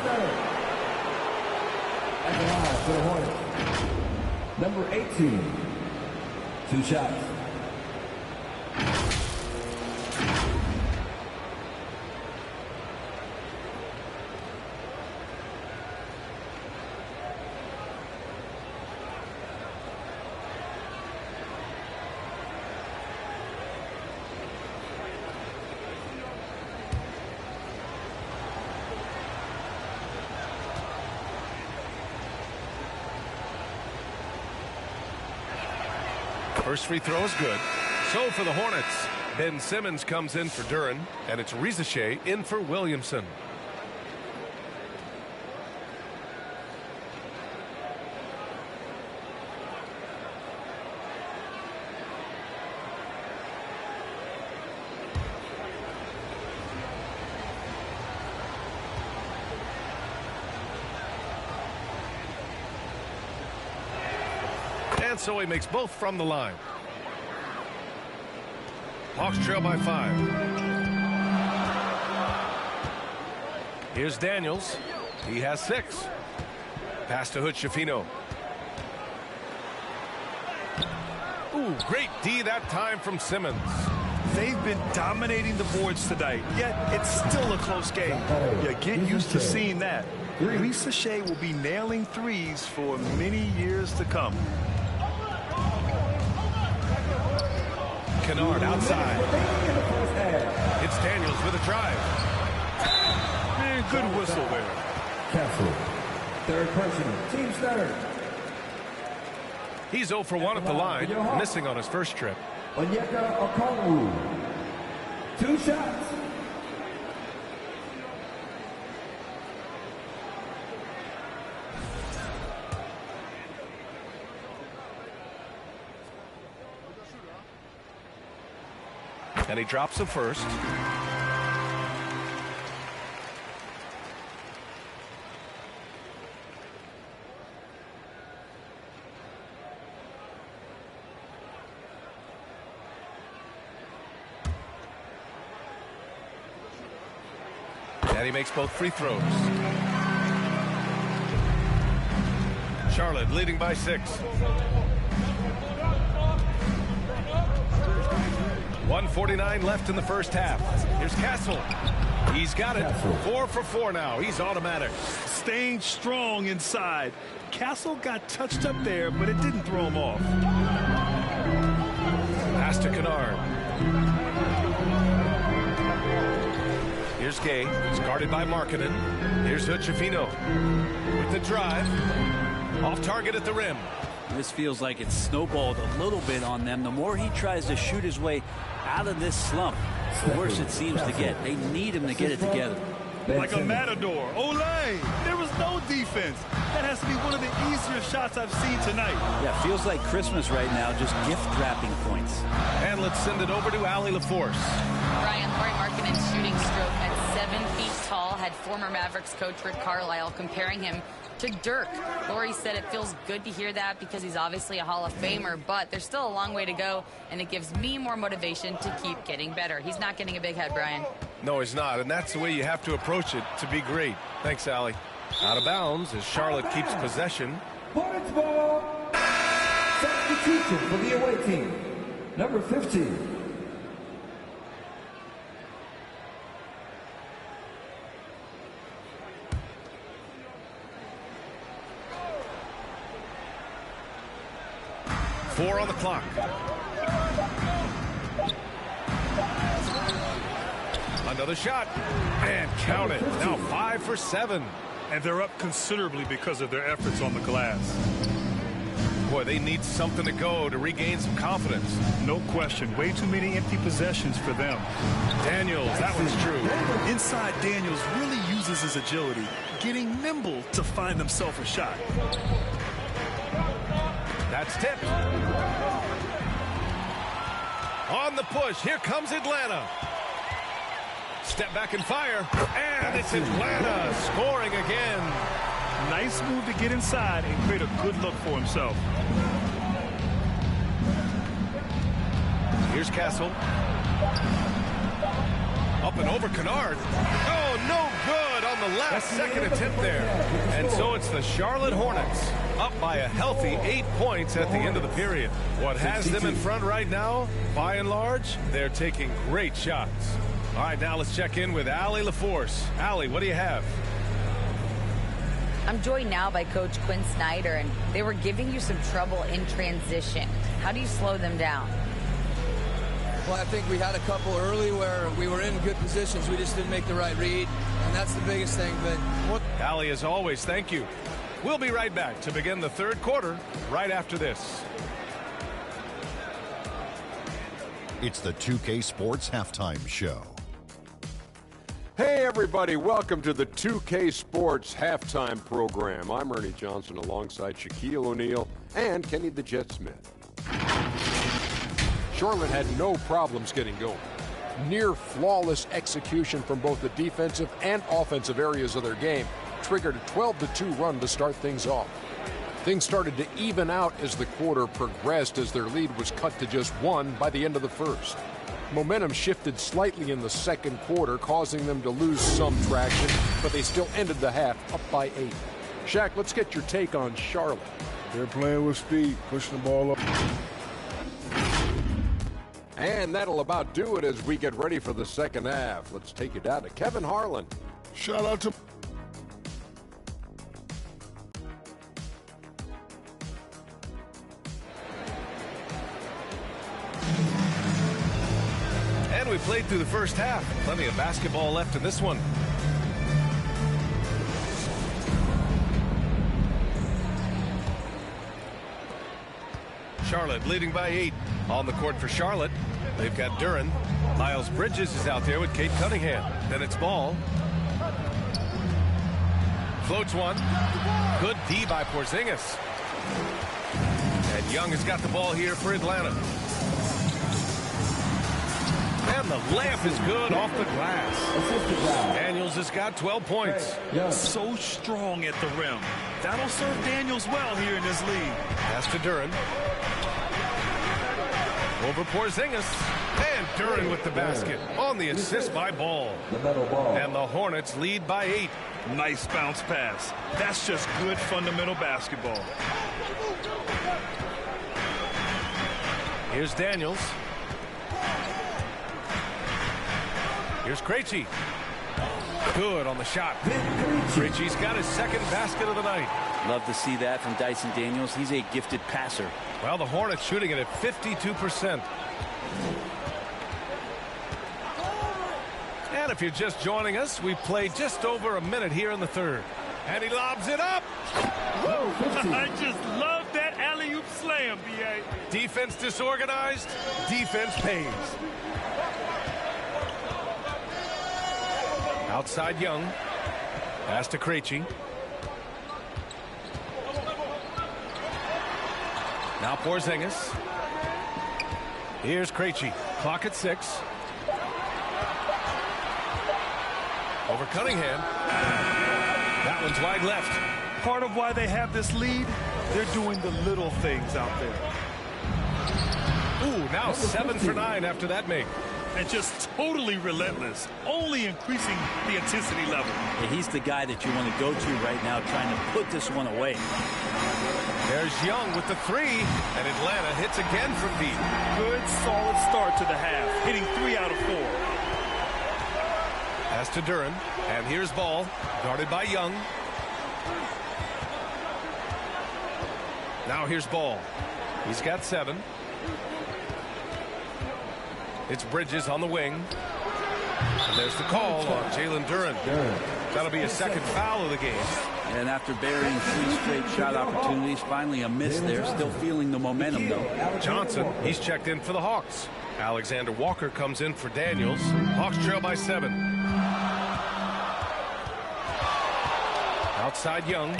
At the line for the Hornets, number 18. 2 shots. First free throw is good. So for the Hornets, Ben Simmons comes in for Duren, and it's Rizachet in for Williamson. And so he makes both from the line. Hawks trail by 5. Here's Daniels. He has 6. Pass to Hood-Schifino. Ooh, great D that time from Simmons. They've been dominating the boards tonight, yet it's still a close game. You get used to seeing that. Rizachet will be nailing threes for many years to come. Kennard outside. It's Daniels with a drive. And good whistle there. Castle. Third personal. Team's third. He's 0 for 1 at the line, missing on his first trip. Onyeka Okongwu. 2 shots. And he drops the first. And he makes both free throws. Charlotte leading by 6. 1:49 left in the first half. Here's Castle. He's got it. 4 for 4 now. He's automatic. Staying strong inside. Castle got touched up there, but it didn't throw him off. Pass to Kennard. Here's Gay. He's guarded by Markkanen. Here's Hood-Schifino with the drive. Off target at the rim. This feels like it's snowballed a little bit on them. The more he tries to shoot his way out of this slump, the worse it seems to get. They need him to get it together. Like a matador. Olay! There was no defense. That has to be one of the easier shots I've seen tonight. Yeah, feels like Christmas right now, just gift wrapping points. And let's send it over to Allie LaForce. Brian, Lauri Markkanen's shooting stroke at 7 feet tall had former Mavericks coach Rick Carlisle comparing him to Dirk. Lauri said it feels good to hear that because he's obviously a Hall of Famer, but there's still a long way to go, and it gives me more motivation to keep getting better. He's not getting a big head, Brian. No, he's not, and that's the way you have to approach it to be great. Thanks, Allie. Out of bounds as Charlotte keeps possession. Hornets ball. Substitution for the away team. Number 15. Four on the clock. Another shot. And count it. Now 5 for 7. And they're up considerably because of their efforts on the glass. Boy, they need something to go to regain some confidence. No question. Way too many empty possessions for them. Daniels, that one's true. Inside, Daniels really uses his agility, getting nimble to find himself a shot. That's tipped. On the push, here comes Atlanta. Step back and fire, and it's Atlanta scoring again. Nice move to get inside and create a good look for himself. Here's Castle. Up and over Kennard. Oh, no good on the last second attempt there. And so it's the Charlotte Hornets up by a healthy 8 points at the end of the period. What has them in front right now, by and large, they're taking great shots. All right, now let's check in with Allie LaForce. Allie, what do you have? I'm joined now by Coach Quinn Snyder, and they were giving you some trouble in transition. How do you slow them down? Well, I think we had a couple early where we were in good positions. We just didn't make the right read, and that's the biggest thing. But Allie, as always, thank you. We'll be right back to begin the third quarter right after this. It's the 2K Sports Halftime Show. Hey everybody, welcome to the 2K Sports Halftime Program. I'm Ernie Johnson alongside Shaquille O'Neal and Kenny the Jet Smith. Charlotte had no problems getting going. Near flawless execution from both the defensive and offensive areas of their game triggered a 12-2 run to start things off. Things started to even out as the quarter progressed as their lead was cut to just 1 by the end of the first. Momentum shifted slightly in the second quarter, causing them to lose some traction, but they still ended the half up by 8. Shaq, let's get your take on Charlotte. They're playing with speed, pushing the ball up. And that'll about do it as we get ready for the second half. Let's take you down to Kevin Harlan. Shout out to... And we played through the first half. Plenty of basketball left in this one. Charlotte leading by 8. On the court for Charlotte, they've got Duren. Miles Bridges is out there with Kate Cunningham. Then it's Ball. Floats one. Good D by Porzingis. And Young has got the ball here for Atlanta. And the layup is good off the glass. Daniels has got 12 points. So strong at the rim. That'll serve Daniels well here in this league. Pass to Duren. Over Porzingis. And Duren with the basket on the assist by Ball. And the Hornets lead by 8. Nice bounce pass. That's just good fundamental basketball. Here's Daniels. Here's Krejci. Good on the shot. Krejci's got his second basket of the night. Love to see that from Dyson Daniels. He's a gifted passer. Well, the Hornets shooting it at 52%. And if you're just joining us, we've played just over a minute here in the third. And he lobs it up. I just love that alley-oop slam, B.A. Defense disorganized. Defense pays. Outside Young. Pass to Krejci. Now Porzingis. Here's Krejci. Clock at 6. Over Cunningham. That one's wide left. Part of why they have this lead, they're doing the little things out there. Ooh, now 7 for 9 after that make. And just totally relentless, only increasing the intensity level. Yeah, he's the guy that you want to go to right now, trying to put this one away. There's Young with the 3, and Atlanta hits again from deep. Good, solid start to the half, hitting 3 out of 4. Pass to Duren, and here's Ball, guarded by Young. Now here's Ball. He's got 7. It's Bridges on the wing. And there's the call on Jalen Duren. That'll be a second foul of the game. And after burying 3 straight shot opportunities, finally a miss there. Still feeling the momentum, though. Johnson, he's checked in for the Hawks. Alexander Walker comes in for Daniels. Hawks trail by 7. Outside Young.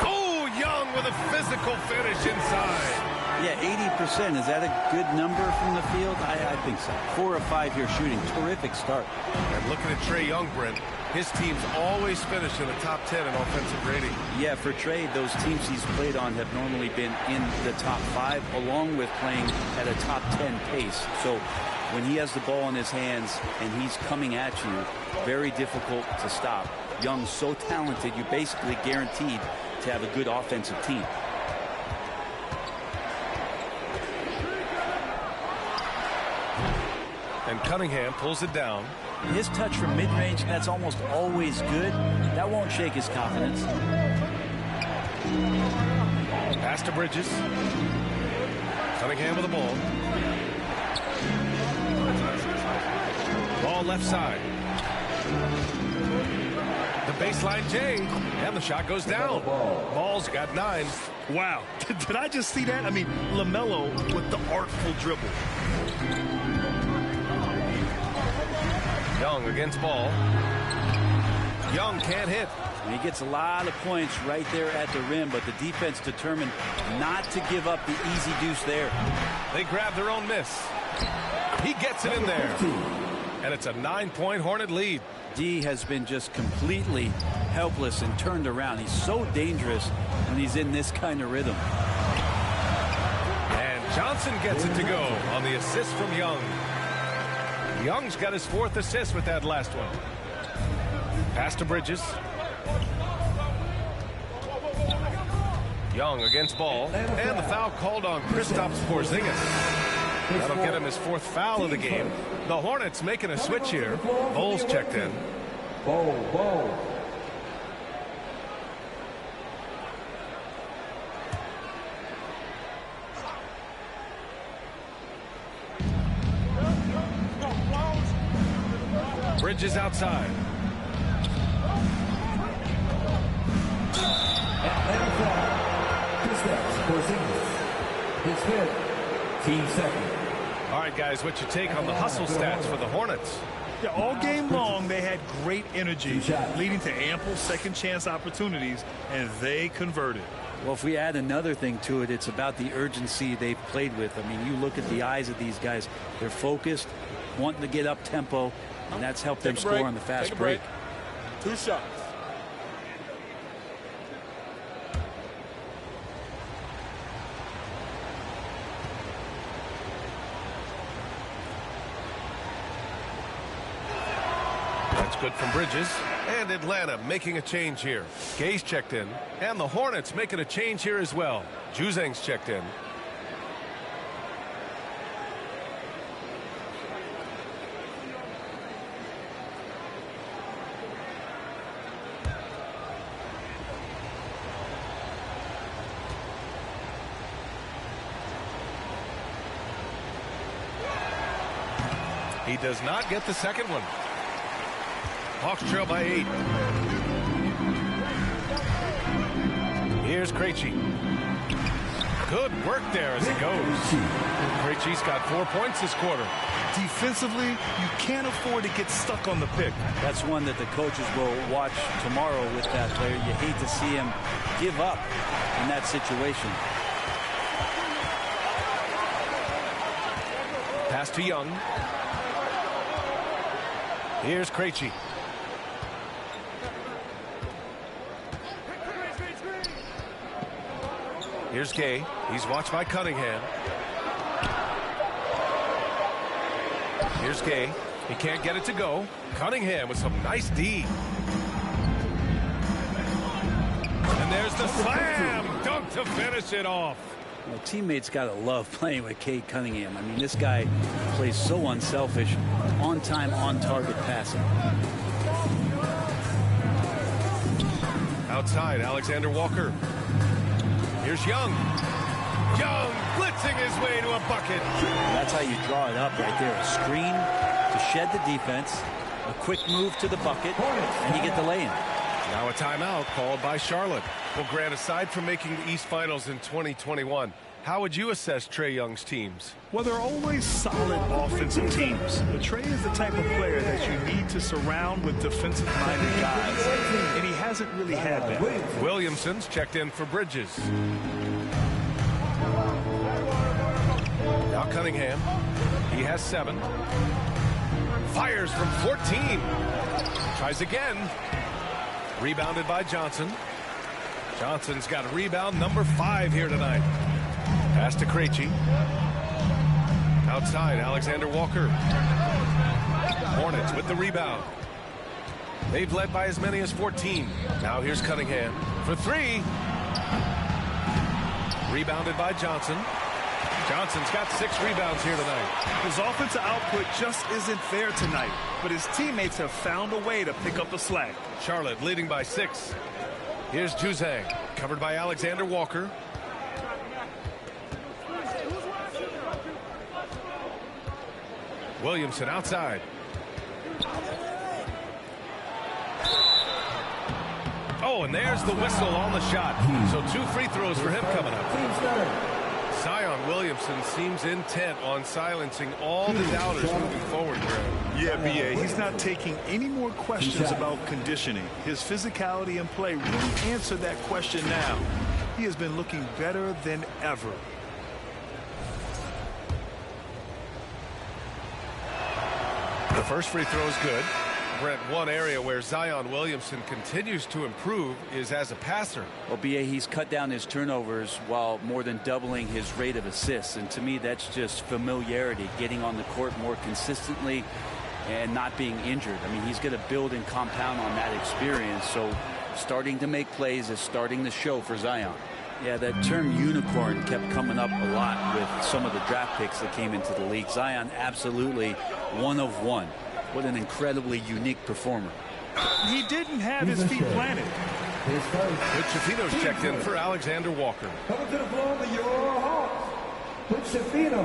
Oh, Young with a physical finish inside. Yeah, 80%. Is that a good number from the field? I think so. 4 of 5 here shooting. Terrific start. And looking at Trae Young, Brent, his teams always finish in the top 10 in offensive rating. Yeah, for Trae, those teams he's played on have normally been in the top 5, along with playing at a top 10 pace. So when he has the ball in his hands and he's coming at you, very difficult to stop. Young's so talented, you're basically guaranteed to have a good offensive team. And Cunningham pulls it down. His touch from mid-range, that's almost always good. That won't shake his confidence. Pass to Bridges. Cunningham with the ball. Ball left side. The baseline J, and the shot goes down. Ball's got 9. Wow. Did I just see that? I mean, LaMelo with the artful dribble. Young against Ball. Young can't hit. And he gets a lot of points right there at the rim, but the defense determined not to give up the easy deuce there. They grab their own miss. He gets it in there. And it's a 9-point Hornet lead. D has been just completely helpless and turned around. He's so dangerous when he's in this kind of rhythm. And Johnson gets it to go on the assist from Young. Young's got his 4th assist with that last one. Pass to Bridges. Young against Ball. And the foul called on Kristaps Porzingis. That'll get him his 4th foul of the game. The Hornets making a switch here. Bowles checked in. Ball. Bridges outside. His 5th, team 2nd. All right, guys, what's your take on the hustle stats for the Hornets? Yeah, all game long, they had great energy, leading to ample second chance opportunities, and they converted. Well, if we add another thing to it, it's about the urgency they've played with. I mean, you look at the eyes of these guys. They're focused, wanting to get up tempo, and that's helped them score on the fast break. 2 shots. That's good from Bridges. And Atlanta making a change here. Gay's checked in. And the Hornets making a change here as well. Juzang's checked in. He does not get the second one. Hawks trail by 8. Here's Krejci. Good work there as he goes. Krejci's got 4 points this quarter. Defensively, you can't afford to get stuck on the pick. That's one that the coaches will watch tomorrow with that player. You hate to see him give up in that situation. Pass to Young. Here's Krejci. Here's Gay. He's watched by Cunningham. Here's Gay. He can't get it to go. Cunningham with some nice D. And there's the slam dunk to finish it off. Well, teammates got to love playing with Cade Cunningham. I mean, this guy plays so unselfish, on time, on target passing. Outside, Alexander Walker. Here's Young. Young blitzing his way to a bucket. That's how you draw it up right there. A screen to shed the defense. A quick move to the bucket, and you get the lay-in. Now a timeout called by Charlotte. Well, Grant, aside from making the East Finals in 2021, how would you assess Trae Young's teams? Well, they're always solid offensive teams. But Trae is the type of player that you need to surround with defensive-minded guys, and he hasn't really had that. Williamson's checked in for Bridges. Now Cunningham. He has 7. Fires from 14. Tries again. Rebounded by Johnson. Johnson's got a rebound number 5 here tonight. Pass to Krejci. Outside, Alexander Walker. Hornets with the rebound. They've led by as many as 14. Now here's Cunningham for 3. Rebounded by Johnson. Johnson's got 6 rebounds here tonight. His offensive output just isn't there tonight, but his teammates have found a way to pick up the slack. Charlotte leading by 6. Here's Juzang, covered by Alexander Walker. Williamson outside. Oh, and there's the whistle on the shot. So 2 free throws for him coming up. Zion Williamson seems intent on silencing all the doubters moving forward, Greg. Yeah, B.A., he's not taking any more questions about conditioning. His physicality and play really answer that question now. He has been looking better than ever. The first free throw is good. Brent, one area where Zion Williamson continues to improve is as a passer. Well, B.A., he's cut down his turnovers while more than doubling his rate of assists. And to me, that's just familiarity, getting on the court more consistently and not being injured. I mean, he's going to build and compound on that experience. So starting to make plays is starting to show for Zion. Yeah, that term unicorn kept coming up a lot with some of the draft picks that came into the league. Zion, absolutely one of one. What an incredibly unique performer. He didn't have his feet planted. Chafino's checked in for Alexander Walker. Coming to the floor, the your Hawks. Put Chafino.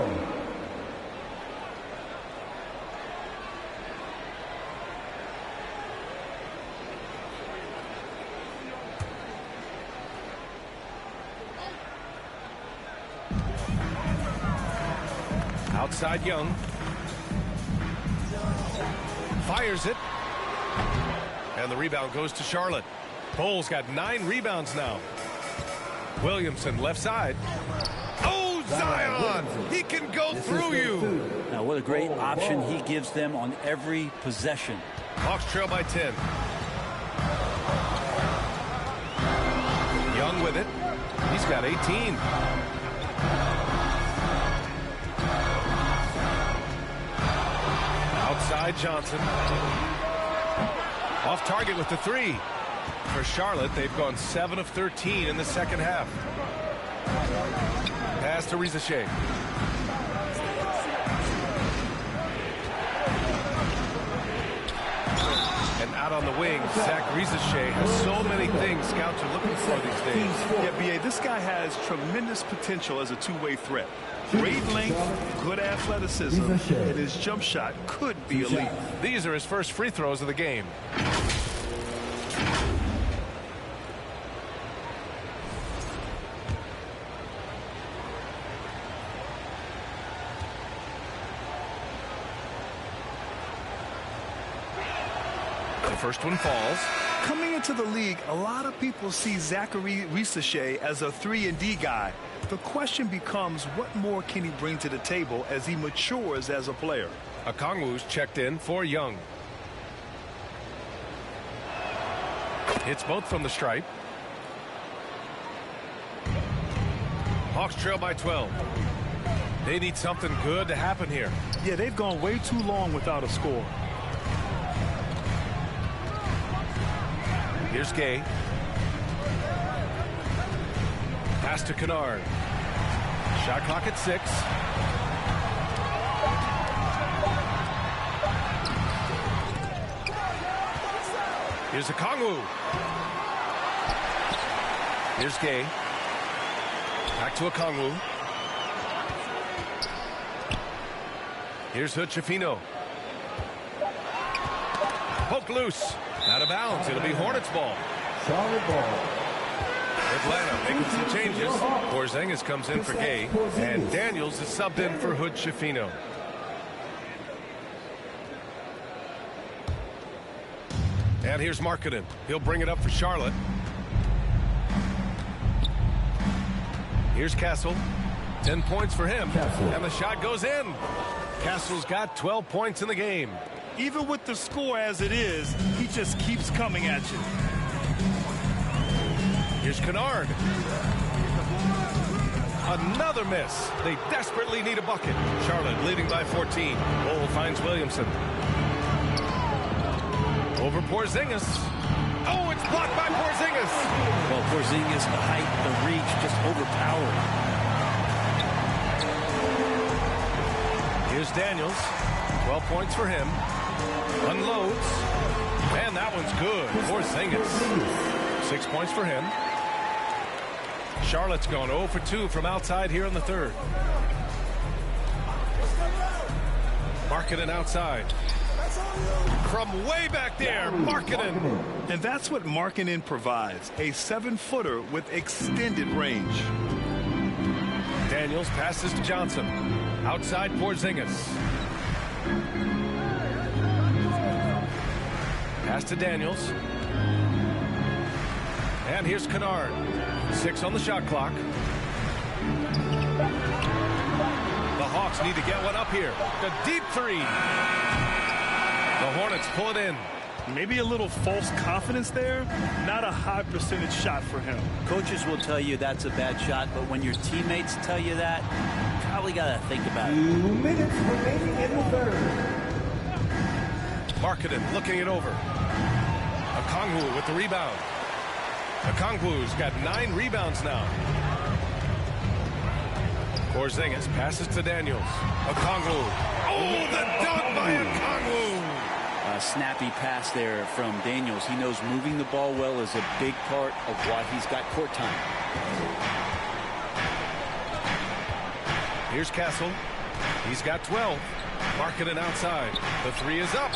Outside Young. Fires it. And the rebound goes to Charlotte. Bull's got 9 rebounds now. Williamson left side. Oh, Zion! He can go through you. Now, what a great option he gives them on every possession. Hawks trail by 10. Young with it. He's got 18. Outside Johnson. Off target with the 3. For Charlotte, they've gone 7 of 13 in the second half. Pass to Rizachet. And out on the wing, Zach Rizachet has so many things scouts are looking for these days. Yeah, B.A., this guy has tremendous potential as a two-way threat. Great length, good athleticism, and his jump shot could be elite. These are his first free throws of the game. The first one falls. Coming into the league, a lot of people see Zachary Rizachet as a 3-and-D guy. The question becomes, what more can he bring to the table as he matures as a player? Okongwu's checked in for Young. Hits both from the stripe. Hawks trail by 12. They need something good to happen here. Yeah, they've gone way too long without a score. Here's Gay. Pass to Kennard. Shot clock at 6. Here's Okongwu. Here's Gay. Back to Okongwu. Here's Chafino. Poked loose. Out of bounds. It'll be Hornets ball. Charlotte ball. Atlanta making some changes. Porzingis comes in for Gay, and Daniels is subbed in for Hood Schifino. And here's Markkanen. He'll bring it up for Charlotte. Here's Castle. 10 points for him. And the shot goes in. Castle's got 12 points in the game. Even with the score as it is, he just keeps coming at you. Here's Kennard. Another miss. They desperately need a bucket. Charlotte leading by 14. Bol finds Williamson. Over Porzingis. Oh, it's blocked by Porzingis. Well, Porzingis, the height, the reach, just overpowered. Here's Daniels. 12 points for him. Unloads. And that one's good. Porzingis. 6 points for him. Charlotte's gone 0 for 2 from outside here in the third. Markkanen outside. From way back there, Markkanen. And that's what Markkanen provides, a 7-footer with extended range. Daniels passes to Johnson. Outside Porzingis. Pass to Daniels. And here's Kennard. 6 on the shot clock. The Hawks need to get one up here. The deep three. The Hornets pull it in. Maybe a little false confidence there. Not a high percentage shot for him. Coaches will tell you that's a bad shot, but when your teammates tell you that, you probably got to think about it. 2 minutes remaining in the third. Markkanen looking it over. Okongwu with the rebound. Okongwu's got 9 rebounds now. Porzingis passes to Daniels. Okongwu. Oh, the dunk by Okongwu. A snappy pass there from Daniels. He knows moving the ball well is a big part of why he's got court time. Here's Castle. He's got 12. Markkanen outside. The 3 is up.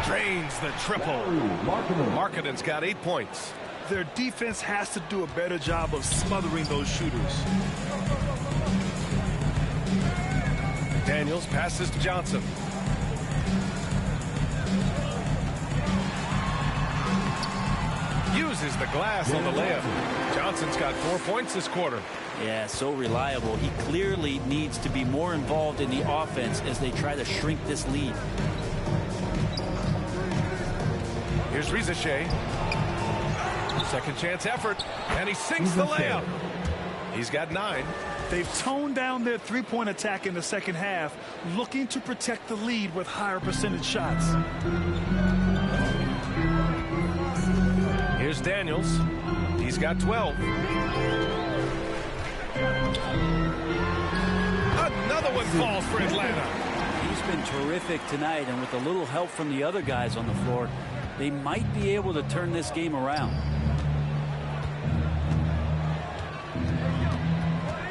Drains the triple. Markkanen's got 8 points. Their defense has to do a better job of smothering those shooters. Daniels passes to Johnson. Uses the glass on the layup. Johnson's got 4 points this quarter. Yeah, so reliable. He clearly needs to be more involved in the offense as they try to shrink this lead. Here's Rizachet. Second chance effort, and he sinks the layup. He's got 9. They've toned down their three-point attack in the second half, looking to protect the lead with higher percentage shots. Here's Daniels. He's got 12. Another one falls for Atlanta. He's been terrific tonight, and with a little help from the other guys on the floor, they might be able to turn this game around.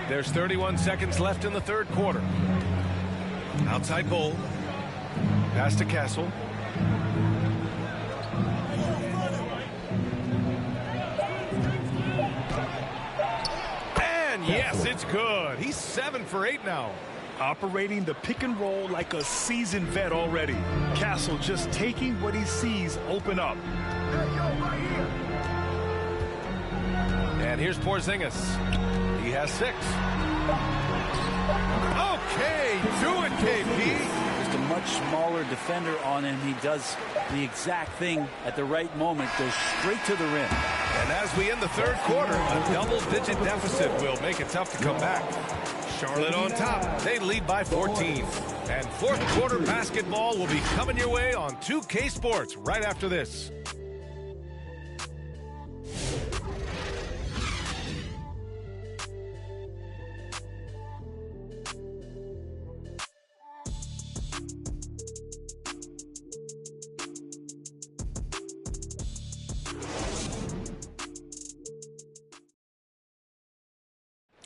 There's 31 seconds left in the third quarter. Outside Bol. Pass to Castle. And yes, it's good. He's 7 for 8 now. Operating the pick and roll like a seasoned vet already. Castle just taking what he sees open up. And here's Porzingis. He has 6. Okay, do it, KP. Just a much smaller defender on him. He does the exact thing at the right moment, goes straight to the rim. And as we end the third quarter, a double-digit deficit will make it tough to come back. Charlotte on top. They lead by 14. And fourth quarter basketball will be coming your way on 2K Sports right after this.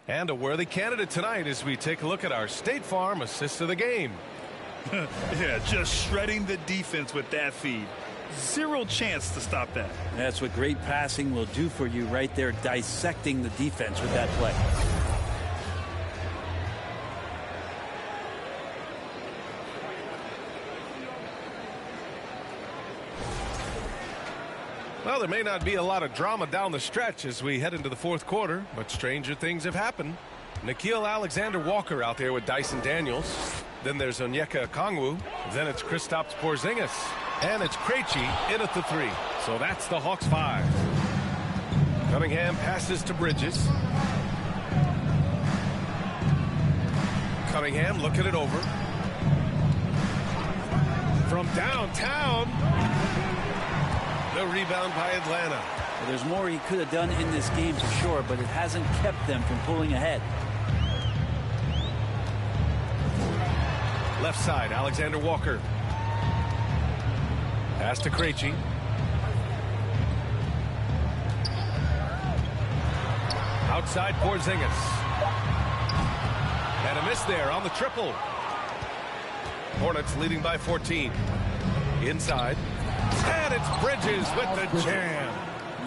And a worthy candidate tonight as we take a look at our State Farm assist of the game. Yeah, just shredding the defense with that feed. Zero chance to stop that. That's what great passing will do for you right there, dissecting the defense with that play. Well, there may not be a lot of drama down the stretch as we head into the fourth quarter, but stranger things have happened. Nikhil Alexander-Walker out there with Dyson Daniels. Then there's Onyeka Okongwu. Then it's Kristaps Porzingis. And it's Krejci in at the 3. So that's the Hawks 5. Cunningham passes to Bridges. Cunningham looking it over. From downtown. The rebound by Atlanta. Well, there's more he could have done in this game for sure, but it hasn't kept them from pulling ahead. Left side, Alexander Walker. Pass to Krejci. Outside Porzingis. And a miss there on the triple. Hornets leading by 14. Inside. And it's Bridges with the jam.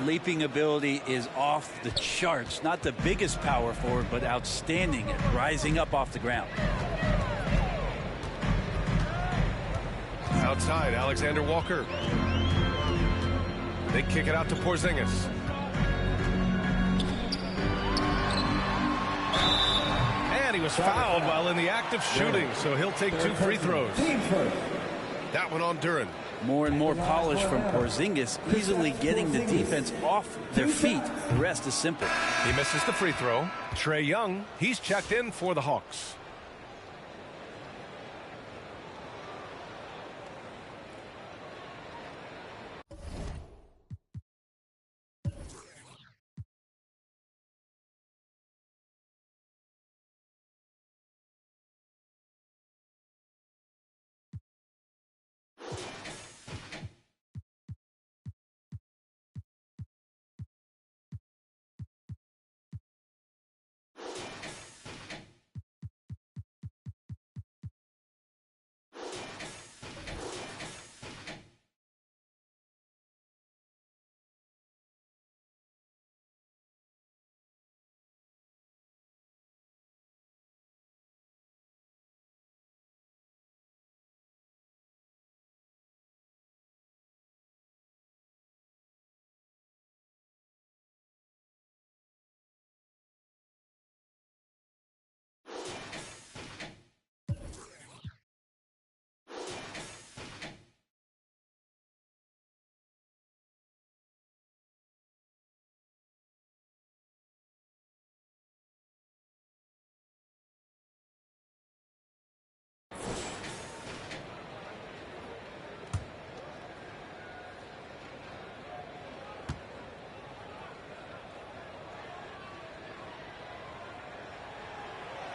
Leaping ability is off the charts. Not the biggest power forward, but outstanding at rising up off the ground. Outside, Alexander Walker. They kick it out to Porzingis. And he was fouled while in the act of shooting, so he'll take 2 free throws. That one on Duren. More and more polish from Porzingis, easily getting the defense off their feet. The rest is simple. He misses the free throw. Trae Young, he's checked in for the Hawks.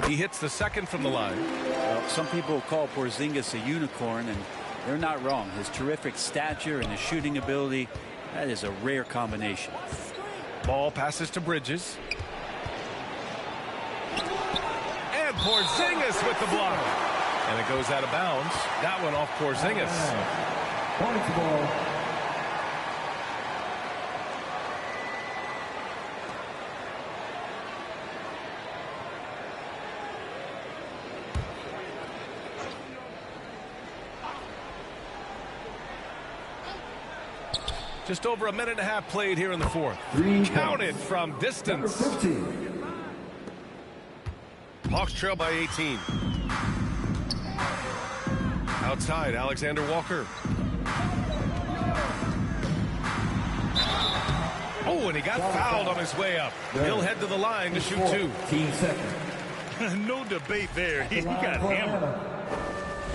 He hits the second from the line. Well, some people call Porzingis a unicorn, and they're not wrong. His terrific stature and his shooting ability, that is a rare combination. Ball passes to Bridges. And Porzingis with the block. And it goes out of bounds. That one off Porzingis. Point ball. Just over a minute and a half played here in the fourth. Counted from distance. Hawks trail by 18. Outside, Alexander Walker. Oh, and he got fouled on his way up. He'll head to the line to shoot 2. No debate there. He got hammered.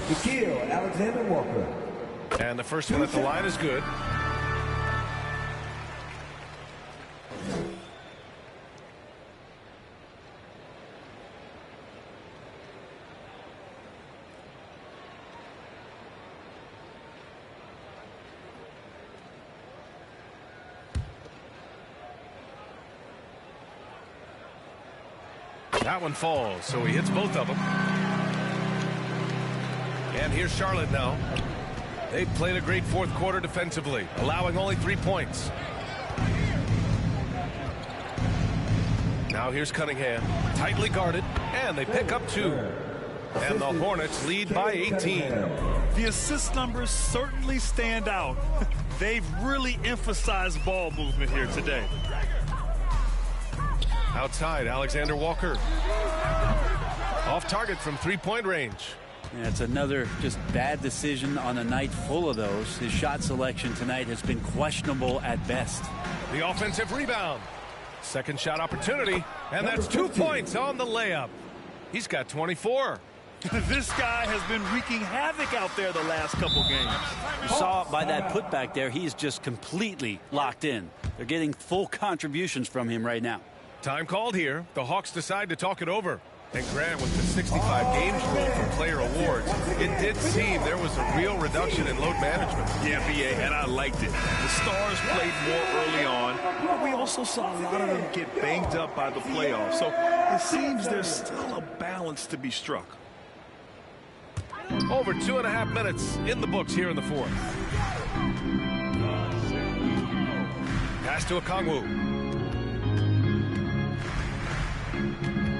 Nikhil Alexander Walker. And the first one at the line is good. That one falls, so he hits both of them. And here's Charlotte now. They played a great fourth quarter defensively, allowing only 3 points. Now here's Cunningham, tightly guarded, and they pick up 2. And the Hornets lead by 18. The assist numbers certainly stand out. They've really emphasized ball movement here today. Outside, Alexander Walker. Off target from 3-point range. Yeah, it's another just bad decision on a night full of those. His shot selection tonight has been questionable at best. The offensive rebound. Second shot opportunity, and that's 2 points on the layup. He's got 24. This guy has been wreaking havoc out there the last couple games. You saw by that putback there, he's just completely locked in. They're getting full contributions from him right now. Time called here. The Hawks decide to talk it over. And Grant, with the 65 games rule for player awards, it did seem there was a real reduction in load management. Yeah, BA, and I liked it. The Stars played more early on, but we also saw a lot of them get banged up by the playoffs. So it seems there's still a balance to be struck. Over 2.5 minutes in the books here in the fourth. Pass to Okongwu.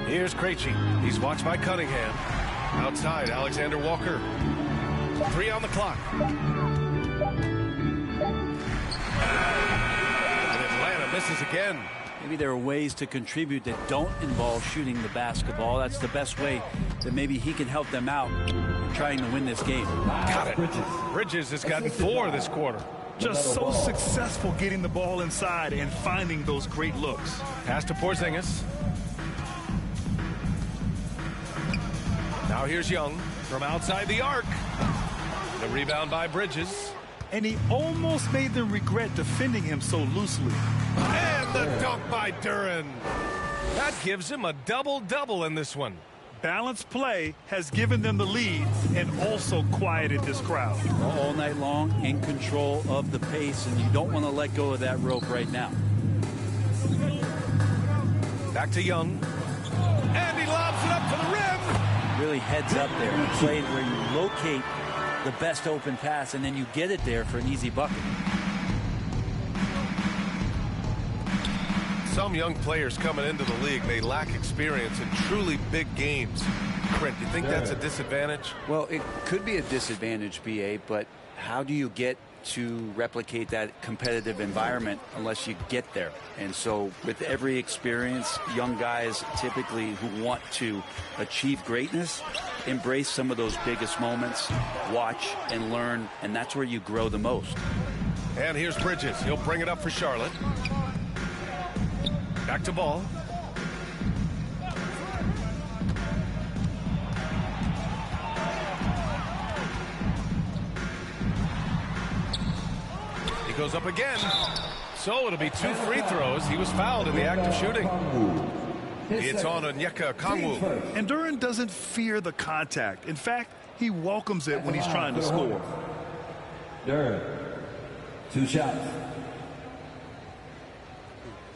Here's Krejci. He's watched by Cunningham. Outside, Alexander Walker. 3 on the clock. And Atlanta misses again. Maybe there are ways to contribute that don't involve shooting the basketball. That's the best way that maybe he can help them out in trying to win this game. Got it. Bridges has gotten 4 this quarter. Just so successful getting the ball inside and finding those great looks. Pass to Porzingis. Now here's Young from outside the arc. The rebound by Bridges. And he almost made them regret defending him so loosely. And the dunk by Duren. That gives him a double-double in this one. Balanced play has given them the lead and also quieted this crowd. All night long, in control of the pace, and you don't want to let go of that rope right now. Back to Young. And he lobs it up to the rim. Really heads up there. You play where you locate the best open pass, and then you get it there for an easy bucket. Some young players coming into the league may lack experience in truly big games. Brent, you think that's a disadvantage? Well, it could be a disadvantage, BA, but how do you get to replicate that competitive environment unless you get there? And so with every experience, young guys typically who want to achieve greatness embrace some of those biggest moments, watch and learn, and that's where you grow the most. And here's Bridges. He'll bring it up for Charlotte. Back to Ball. He goes up again. So it'll be 2 free throws. He was fouled in the act of shooting. It's on Onyeka Okongwu. And Duren doesn't fear the contact. In fact, he welcomes it when he's trying to score. Duren, 2 shots.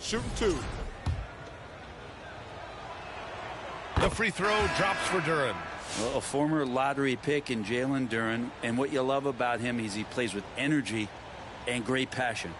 Shooting 2. The free throw drops for Duren. Well, a former lottery pick in Jalen Duren, and what you love about him is he plays with energy and great passion.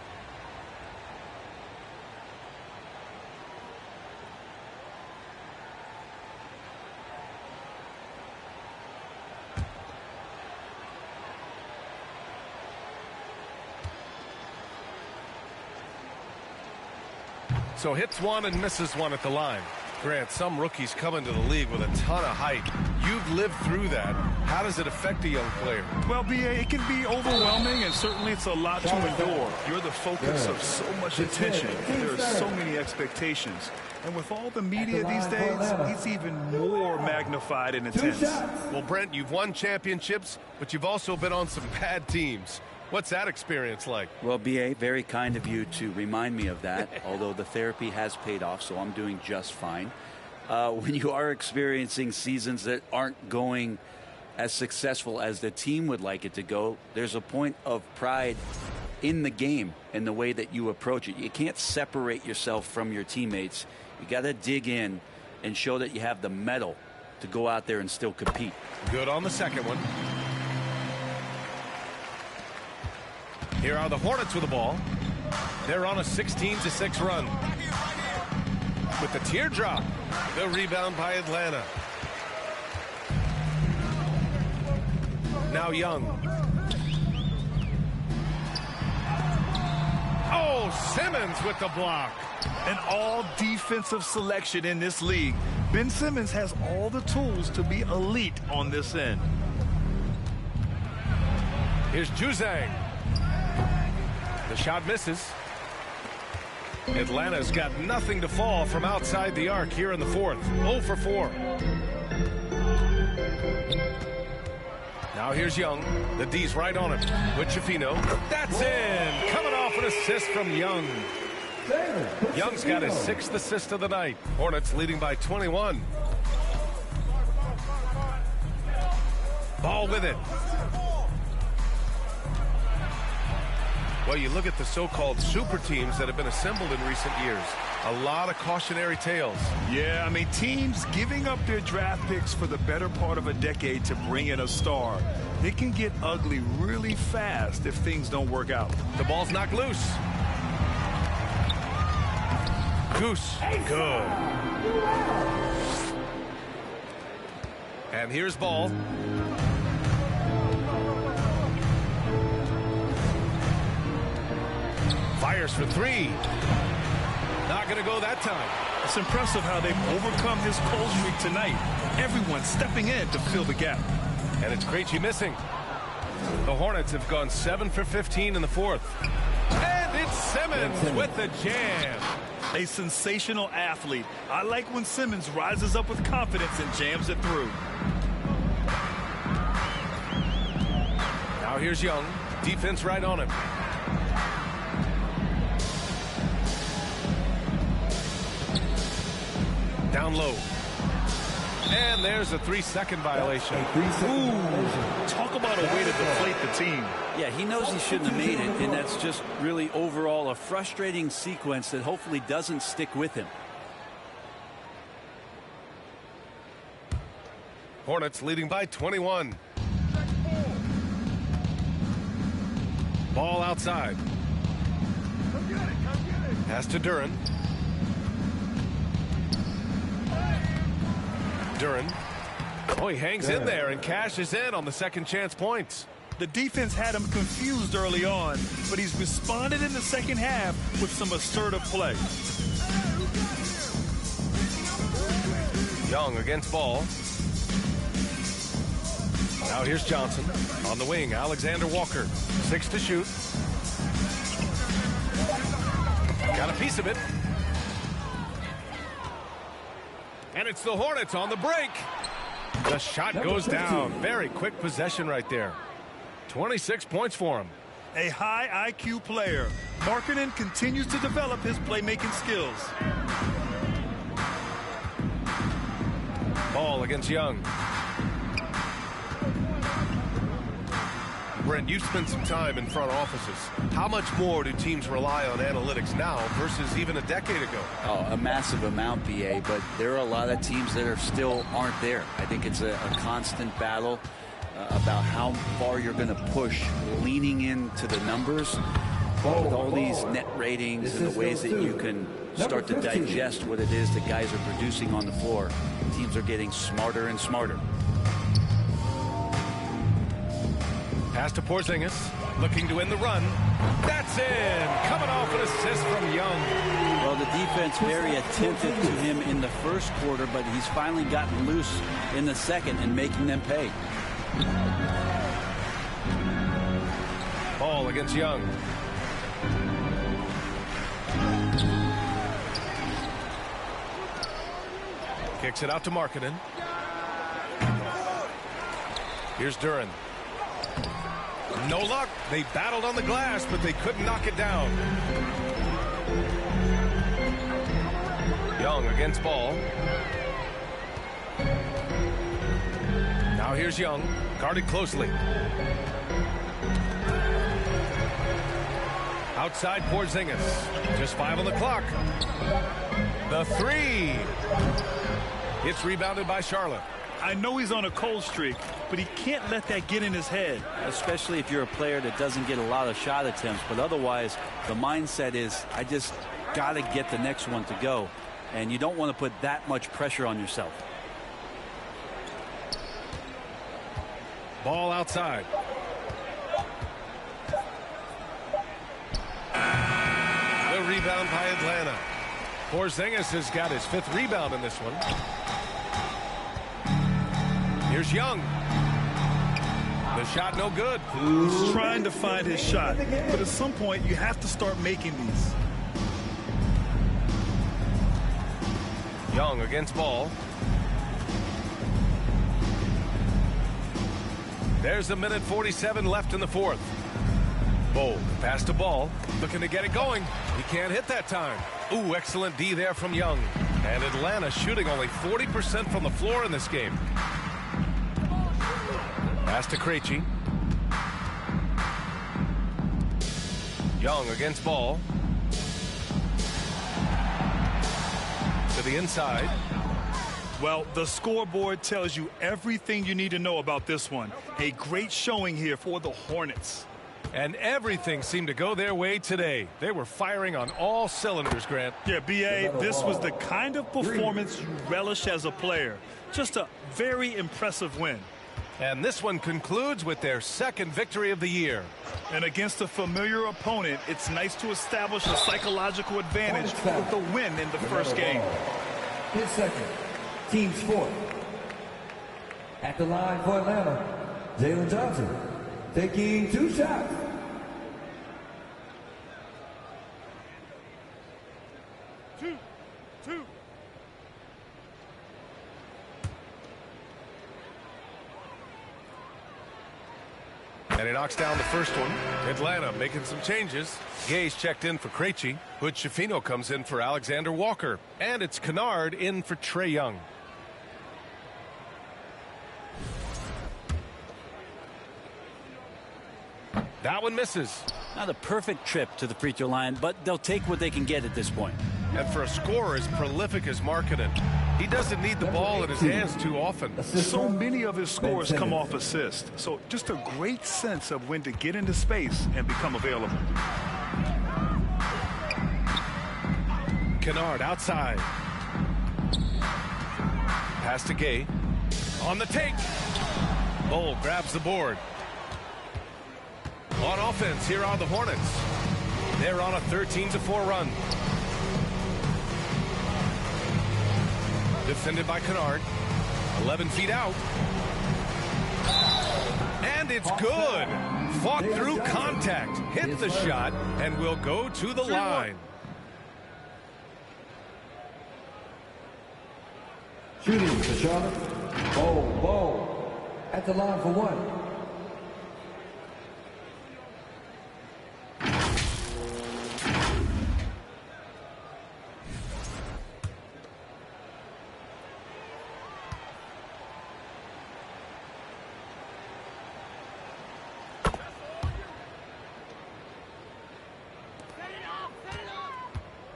So hits one and misses one at the line. Grant, some rookies come into the league with a ton of height. You've lived through that. How does it affect a young player? Well, BA, it can be overwhelming, and certainly it's a lot to endure. You're the focus of so much attention. There are so many expectations. And with all the media these days, it's even more magnified and intense. Well, Brent, you've won championships, but you've also been on some bad teams. What's that experience like? Well, BA, very kind of you to remind me of that, although the therapy has paid off, so I'm doing just fine. When you are experiencing seasons that aren't going as successful as the team would like it to go, there's a point of pride in the game and the way that you approach it. You can't separate yourself from your teammates. You got to dig in and show that you have the mettle to go out there and still compete. Good on the second one. Here are the Hornets with the ball. They're on a 16-6 run. With the teardrop, the rebound by Atlanta. Now Young. Oh, Simmons with the block. An all-defensive selection in this league. Ben Simmons has all the tools to be elite on this end. Here's Juzang. The shot misses. Atlanta's got nothing to fall from outside the arc here in the fourth. 0 for 4. Now here's Young. The D's right on him with Chafino. That's in. Coming off an assist from Young. Young's got his 6th assist of the night. Hornets leading by 21. Ball with it. Well, you look at the so-called super teams that have been assembled in recent years. A lot of cautionary tales. Yeah, I mean, teams giving up their draft picks for the better part of a decade to bring in a star. It can get ugly really fast if things don't work out. The ball's knocked loose. Goose. Good. And here's Ball. Fires for 3. Not going to go that time. It's impressive how they've overcome his cold streak tonight. Everyone stepping in to fill the gap. And it's Krejci missing. The Hornets have gone 7 for 15 in the fourth. And it's Simmons with the jam. A sensational athlete. I like when Simmons rises up with confidence and jams it through. Now here's Young. Defense right on him. Down low. And there's a 3-second violation. Ooh, talk about a way to deflate the team. Yeah, he knows he shouldn't have made it, and that's just really overall a frustrating sequence that hopefully doesn't stick with him. Hornets leading by 21. Ball outside. Pass to Duren. Duren. Oh, he hangs in there and cashes in on the second chance points. The defense had him confused early on, but he's responded in the second half with some assertive play. Young against Ball. Now here's Johnson on the wing. Alexander Walker, 6 to shoot. Got a piece of it. And it's the Hornets on the break. The shot goes down. Very quick possession right there. 26 points for him. A high IQ player. Markkanen continues to develop his playmaking skills. Ball against Young. Brent, you've spent some time in front offices. How much more do teams rely on analytics now versus even a decade ago? Oh, a massive amount, BA, but there are a lot of teams that are still aren't there. I think it's a constant battle about how far you're going to push, leaning into the numbers. But with all these net ratings and the ways that you can start to digest what it is that guys are producing on the floor, teams are getting smarter and smarter. Pass to Porzingis, looking to end the run. That's in. Coming off an assist from Young. Well, the defense very attentive to him in the first quarter, but he's finally gotten loose in the second and making them pay. Ball against Young. Kicks it out to Markkanen. Here's Duren. No luck. They battled on the glass, but they couldn't knock it down. Young against Ball. Now here's Young, guarded closely. Outside Porzingis. Just 5 on the clock. The 3. It's rebounded by Charlotte. I know he's on a cold streak, but he can't let that get in his head. Especially if you're a player that doesn't get a lot of shot attempts, but otherwise the mindset is, I just got to get the next one to go, and you don't want to put that much pressure on yourself. Ball outside. The rebound by Atlanta. Porzingis has got his 5th rebound in this one. Here's Young. The shot no good. He's trying to find his shot, but at some point you have to start making these. Young against Ball. There's 1:47 left in the 4th. Bold pass to Ball, looking to get it going. He can't hit that time. Ooh, excellent D there from Young. And Atlanta shooting only 40% from the floor in this game. Pass to Krejci. Young against Ball. To the inside. Well, the scoreboard tells you everything you need to know about this one. A great showing here for the Hornets. And everything seemed to go their way today. They were firing on all cylinders, Grant. Yeah, B.A., this was the kind of performance you relish as a player. Just a very impressive win. And this one concludes with their 2nd victory of the year. And against a familiar opponent, it's nice to establish a psychological advantage with the win in the first game. His second, team's 4th. At the line for Atlanta, Jalen Johnson, taking 2 shots. Two. And he knocks down the first one. Atlanta making some changes. Gay's checked in for Krejci. Hood Schifino comes in for Alexander Walker. And it's Kennard in for Trae Young. That one misses. Not a perfect trip to the free throw line, but they'll take what they can get at this point. And for a scorer as prolific as Markkanen, he doesn't need the ball in his hands too often. So many of his scores come off assist. So just a great sense of when to get into space and become available. Kennard outside. Pass to Gay. On the take. Bol grabs the board. On offense, here are the Hornets. They're on a 13-4 run. Defended by Kennard. 11 feet out. And it's good. Fought through contact. Hit the shot and will go to the line. Shooting for Charlotte, Bol at the line for 1.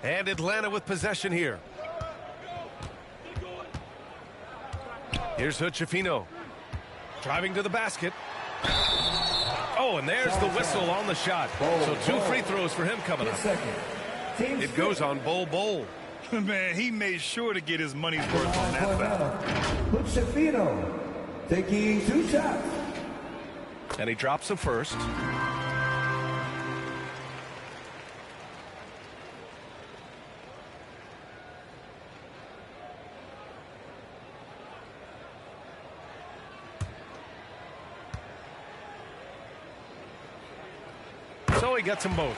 And Atlanta with possession here. Here's Hood Schifino. Driving to the basket. Oh, and there's the whistle on the shot. So 2 free throws for him coming up. It goes on Bol. Man, he made sure to get his money's worth on that foul. Hood Schifino taking 2 shots. And he drops the first. So he gets them both.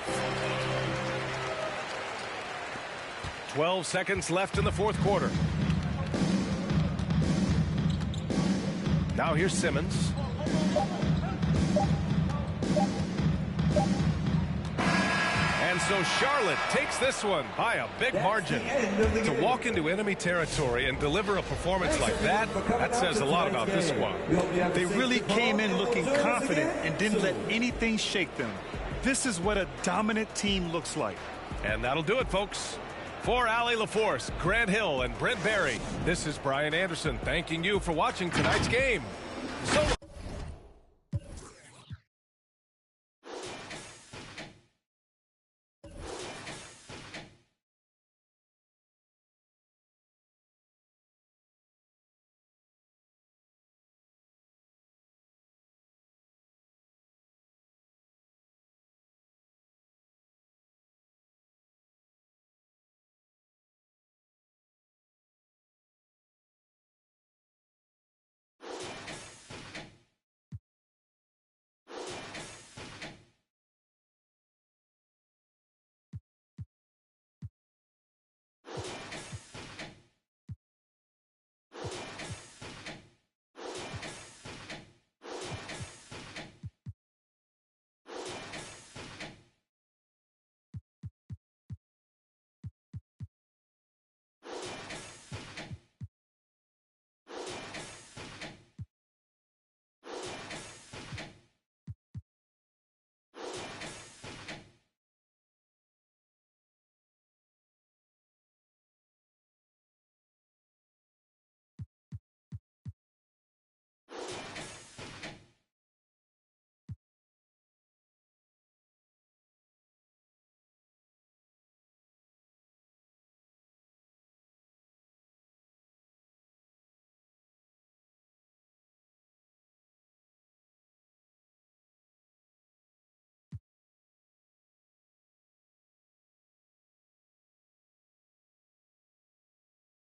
12 seconds left in the 4th quarter. Now here's Simmons. And so Charlotte takes this one by a big margin. To walk into enemy territory and deliver a performance like that, that says a lot about this squad. They really came in looking confident and didn't let anything shake them. This is what a dominant team looks like. And that'll do it, folks. For Allie LaForce, Grant Hill, and Brent Barry, this is Brian Anderson thanking you for watching tonight's game. So long.